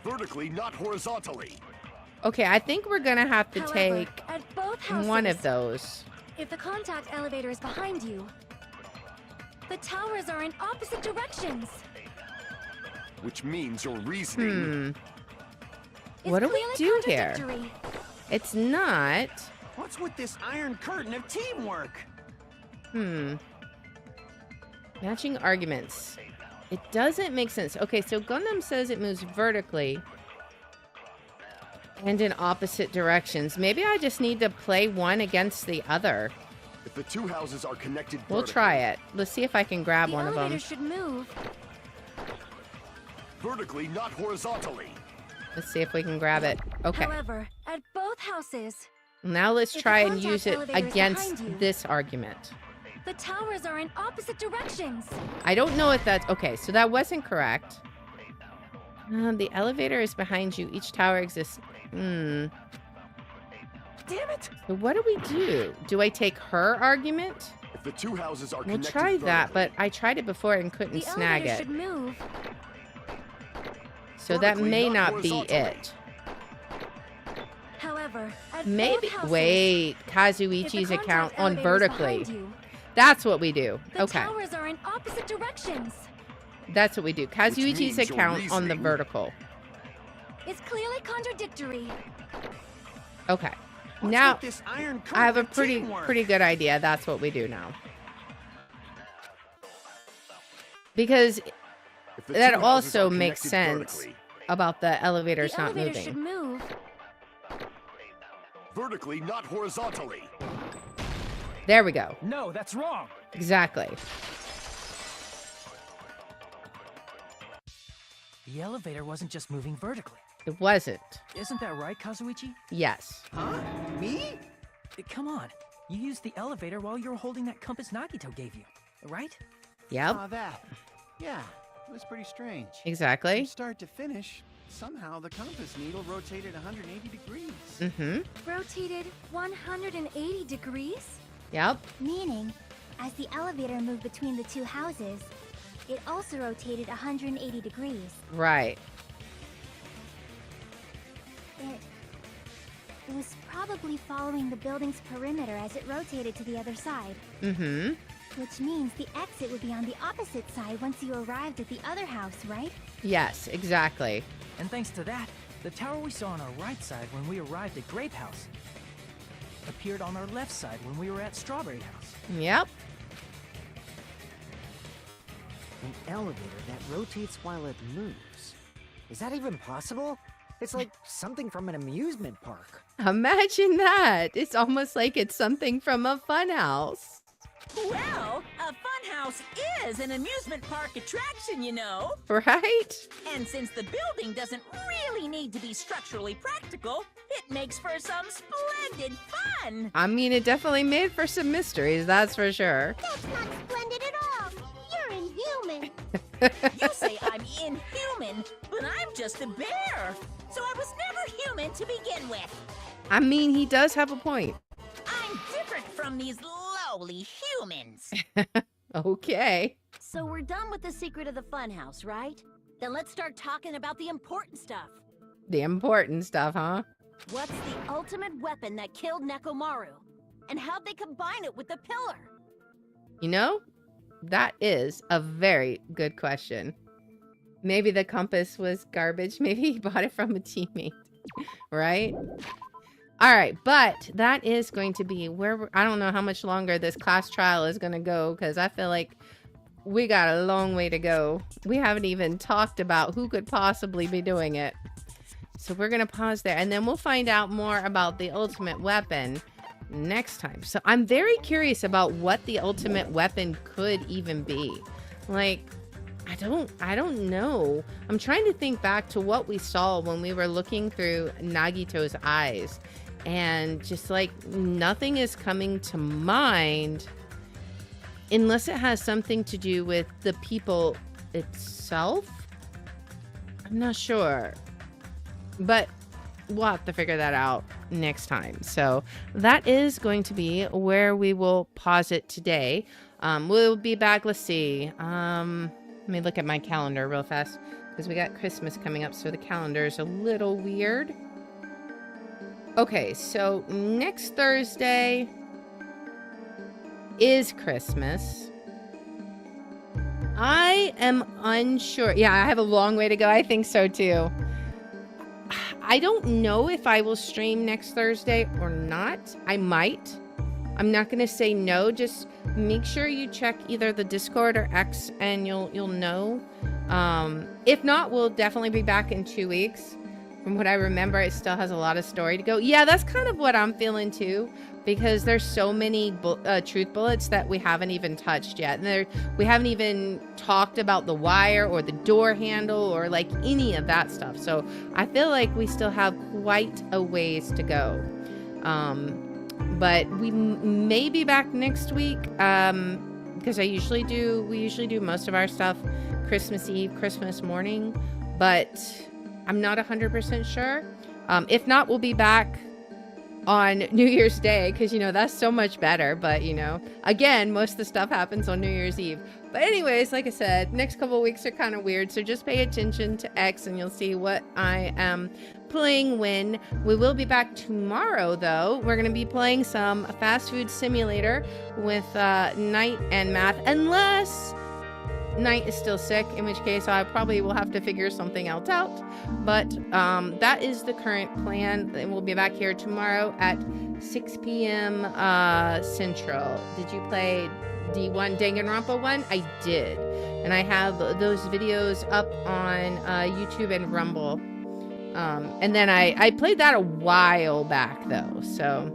Speaker 8: Vertically, not horizontally.
Speaker 1: Okay, I think we're gonna have to
Speaker 10: However,
Speaker 1: take
Speaker 10: at both houses,
Speaker 1: one of those.
Speaker 10: If the contact elevator is behind you, the towers are in opposite directions.
Speaker 8: Which means your reasoning...
Speaker 1: What do we do here? It's not...
Speaker 9: What's with this iron curtain of teamwork?
Speaker 1: Matching arguments. It doesn't make sense. Okay, so Gundam says it moves vertically and in opposite directions. Maybe I just need to play one against the other.
Speaker 8: If the two houses are connected vertically.
Speaker 1: We'll try it. Let's see if I can grab one of them.
Speaker 10: The elevator should move.
Speaker 8: Vertically, not horizontally.
Speaker 1: Let's see if we can grab it. Okay.
Speaker 10: However, at both houses,
Speaker 1: Now let's
Speaker 10: if
Speaker 1: try
Speaker 10: the
Speaker 1: and use
Speaker 10: contact
Speaker 1: it
Speaker 10: elevator is
Speaker 1: against
Speaker 10: behind you,
Speaker 1: this argument.
Speaker 10: the towers are in opposite directions.
Speaker 1: I don't know if that's... Okay, so that wasn't correct. The elevator is behind you. Each tower exists...
Speaker 9: Damn it!
Speaker 1: So what do we do? Do I take her argument?
Speaker 8: If the two houses are
Speaker 1: We'll
Speaker 8: connected
Speaker 1: try that,
Speaker 8: vertically.
Speaker 1: but I tried it before and couldn't
Speaker 10: The
Speaker 1: snag
Speaker 10: elevator
Speaker 1: it.
Speaker 10: should move.
Speaker 1: So that
Speaker 8: Vertically,
Speaker 1: may
Speaker 8: not
Speaker 1: not be
Speaker 8: horizontally.
Speaker 1: it.
Speaker 10: However, at
Speaker 1: Maybe...
Speaker 10: both houses,
Speaker 1: Wait,
Speaker 10: if the
Speaker 1: Kazuichi's
Speaker 10: contact
Speaker 1: account on
Speaker 10: elevator is
Speaker 1: vertically.
Speaker 10: behind you,
Speaker 1: That's what we do.
Speaker 10: the
Speaker 1: Okay,
Speaker 10: towers are in opposite directions.
Speaker 1: that's what we do. Kazuichi's
Speaker 8: means your
Speaker 1: account on the
Speaker 8: reasoning-
Speaker 1: vertical.
Speaker 10: It's clearly contradictory.
Speaker 1: Okay.
Speaker 9: What's
Speaker 1: Now,
Speaker 9: with this iron curtain
Speaker 1: I have a
Speaker 9: of
Speaker 1: pretty
Speaker 9: teamwork?
Speaker 1: good idea. That's what we do now. Because
Speaker 8: If the
Speaker 1: that
Speaker 8: two houses
Speaker 1: also
Speaker 8: are
Speaker 1: makes
Speaker 8: connected
Speaker 1: sense
Speaker 8: vertically.
Speaker 1: about the elevators
Speaker 10: The
Speaker 1: not
Speaker 10: elevator
Speaker 1: moving.
Speaker 10: should move.
Speaker 8: Vertically, not horizontally.
Speaker 1: There we go.
Speaker 7: No, that's wrong.
Speaker 1: Exactly.
Speaker 7: The elevator wasn't just moving vertically.
Speaker 1: It wasn't.
Speaker 7: Isn't that right, Kazuichi?
Speaker 1: Yes.
Speaker 9: Huh? Me?
Speaker 7: Come on. You used the elevator while you were holding that compass Nagito gave you, right?
Speaker 1: Yep.
Speaker 6: That. Yeah, it was pretty strange.
Speaker 1: Exactly.
Speaker 6: From start to finish, somehow the compass needle rotated 180 degrees.
Speaker 1: Mm-hmm.
Speaker 10: Rotated 180 degrees?
Speaker 1: Yep.
Speaker 3: Meaning, as the elevator moved between the two houses, it also rotated 180 degrees.
Speaker 1: Right.
Speaker 3: It was probably following the building's perimeter as it rotated to the other side.
Speaker 1: Mm-hmm.
Speaker 3: Which means the exit would be on the opposite side once you arrived at the other house, right?
Speaker 1: Yes, exactly.
Speaker 7: And thanks to that, the tower we saw on our right side when we arrived at Grape House appeared on our left side when we were at Strawberry House.
Speaker 1: Yep.
Speaker 5: An elevator that rotates while it moves. Is that even possible? It's like something from an amusement park.
Speaker 1: Imagine that. It's almost like it's something from a funhouse.
Speaker 2: Well, a funhouse is an amusement park attraction, you know.
Speaker 1: Right?
Speaker 2: And since the building doesn't really need to be structurally practical, it makes for some splendid fun.
Speaker 1: I mean, it definitely made for some mysteries, that's for sure.
Speaker 11: That's not splendid at all. You're inhuman.
Speaker 2: You say I'm inhuman, but I'm just a bear. So I was never human to begin with.
Speaker 1: I mean, he does have a point.
Speaker 2: I'm different from these lowly humans.
Speaker 1: Okay.
Speaker 4: So we're done with the secret of the funhouse, right? Then let's start talking about the important stuff.
Speaker 1: The important stuff, huh?
Speaker 4: What's the ultimate weapon that killed Nekomaru? And how'd they combine it with the pillar?
Speaker 1: You know, that is a very good question. Maybe the compass was garbage. Maybe he bought it from a teammate, right? All right, but that is going to be where I don't know how much longer this class trial is going to go because I feel like we got a long way to go. We haven't even talked about who could possibly be doing it. So we're going to pause there and then we'll find out more about the ultimate weapon next time. So I'm very curious about what the ultimate weapon could even be. Like, I don't know. I'm trying to think back to what we saw when we were looking through Nagito's eyes. And just like nothing is coming to mind unless it has something to do with the people itself. I'm not sure. But we'll have to figure that out next time. So that is going to be where we will pause it today. We'll be back. Let's see. Let me look at my calendar real fast because we got Christmas coming up, so the calendar is a little weird. Okay, so next Thursday is Christmas. I am unsure. Yeah, I have a long way to go. I think so too. I don't know if I will stream next Thursday or not. I might. I'm not going to say no. Just make sure you check either the Discord or X and you'll know. If not, we'll definitely be back in 2 weeks. From what I remember, it still has a lot of story to go. Yeah, that's kind of what I'm feeling too, because there's so many truth bullets that we haven't even touched yet. And we haven't even talked about the wire or the door handle or like any of that stuff. So I feel like we still have quite a ways to go. But we may be back next week because we usually do most of our stuff Christmas Eve, Christmas morning, but I'm not 100% sure. If not, we'll be back on New Year's Day because, you know, that's so much better. But, you know, again, most of the stuff happens on New Year's Eve. But anyways, like I said, next couple of weeks are kind of weird. So just pay attention to X and you'll see what I am playing when. We will be back tomorrow, though. We're going to be playing some fast food simulator with Knight and Math, unless Knight is still sick, in which case I probably will have to figure something else out. But that is the current plan. And we'll be back here tomorrow at 6 p.m. Central. Did you play D1 Danganronpa 1? I did. And I have those videos up on YouTube and Rumble. And then I played that a while back, though. So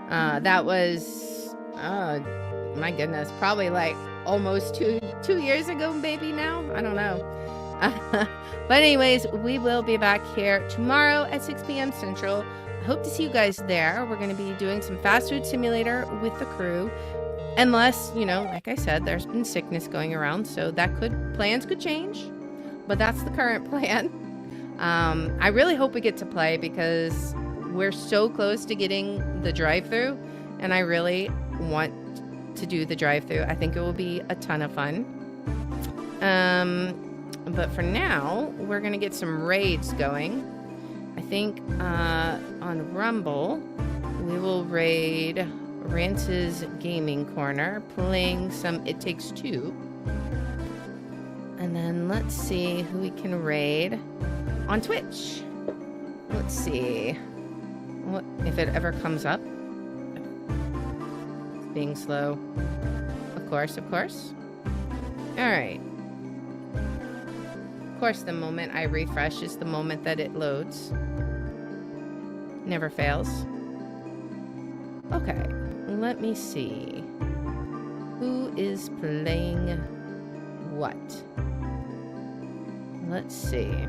Speaker 1: that was, my goodness, probably like almost two years ago, maybe now. I don't know. But anyways, we will be back here tomorrow at 6 p.m. Central. I hope to see you guys there. We're going to be doing some fast food simulator with the crew. Unless, you know, like I said, there's been sickness going around, so plans could change. But that's the current plan. I really hope we get to play because we're so close to getting the drive-thru, and I really want to do the drive-thru. I think it will be a ton of fun. But for now, we're gonna get some raids going. I think on Rumble, we will raid Rance's Gaming Corner, playing some It Takes Two. And then let's see who we can raid on Twitch. Let's see what if it ever comes up. It's being slow. Of course. All right. Of course, the moment I refresh is the moment that it loads. Never fails. Okay, let me see. Who is playing what? Let's see.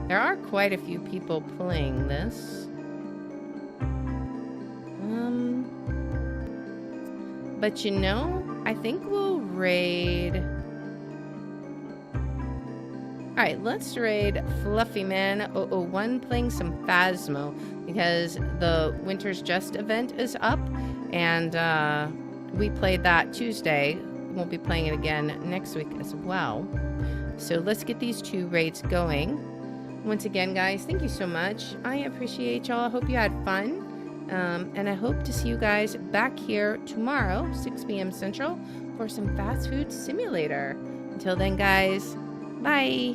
Speaker 1: There are quite a few people playing this. But you know, I think we'll raid... Alright, let's raid Fluffy Man 001 playing some Phasmo, because the Winter's Just event is up, and we played that Tuesday. Won't be playing it again next week as well. So let's get these two raids going. Once again, guys, thank you so much. I appreciate y'all. I hope you had fun. And I hope to see you guys back here tomorrow, 6 p.m. Central, for some fast food simulator. Until then, guys, bye.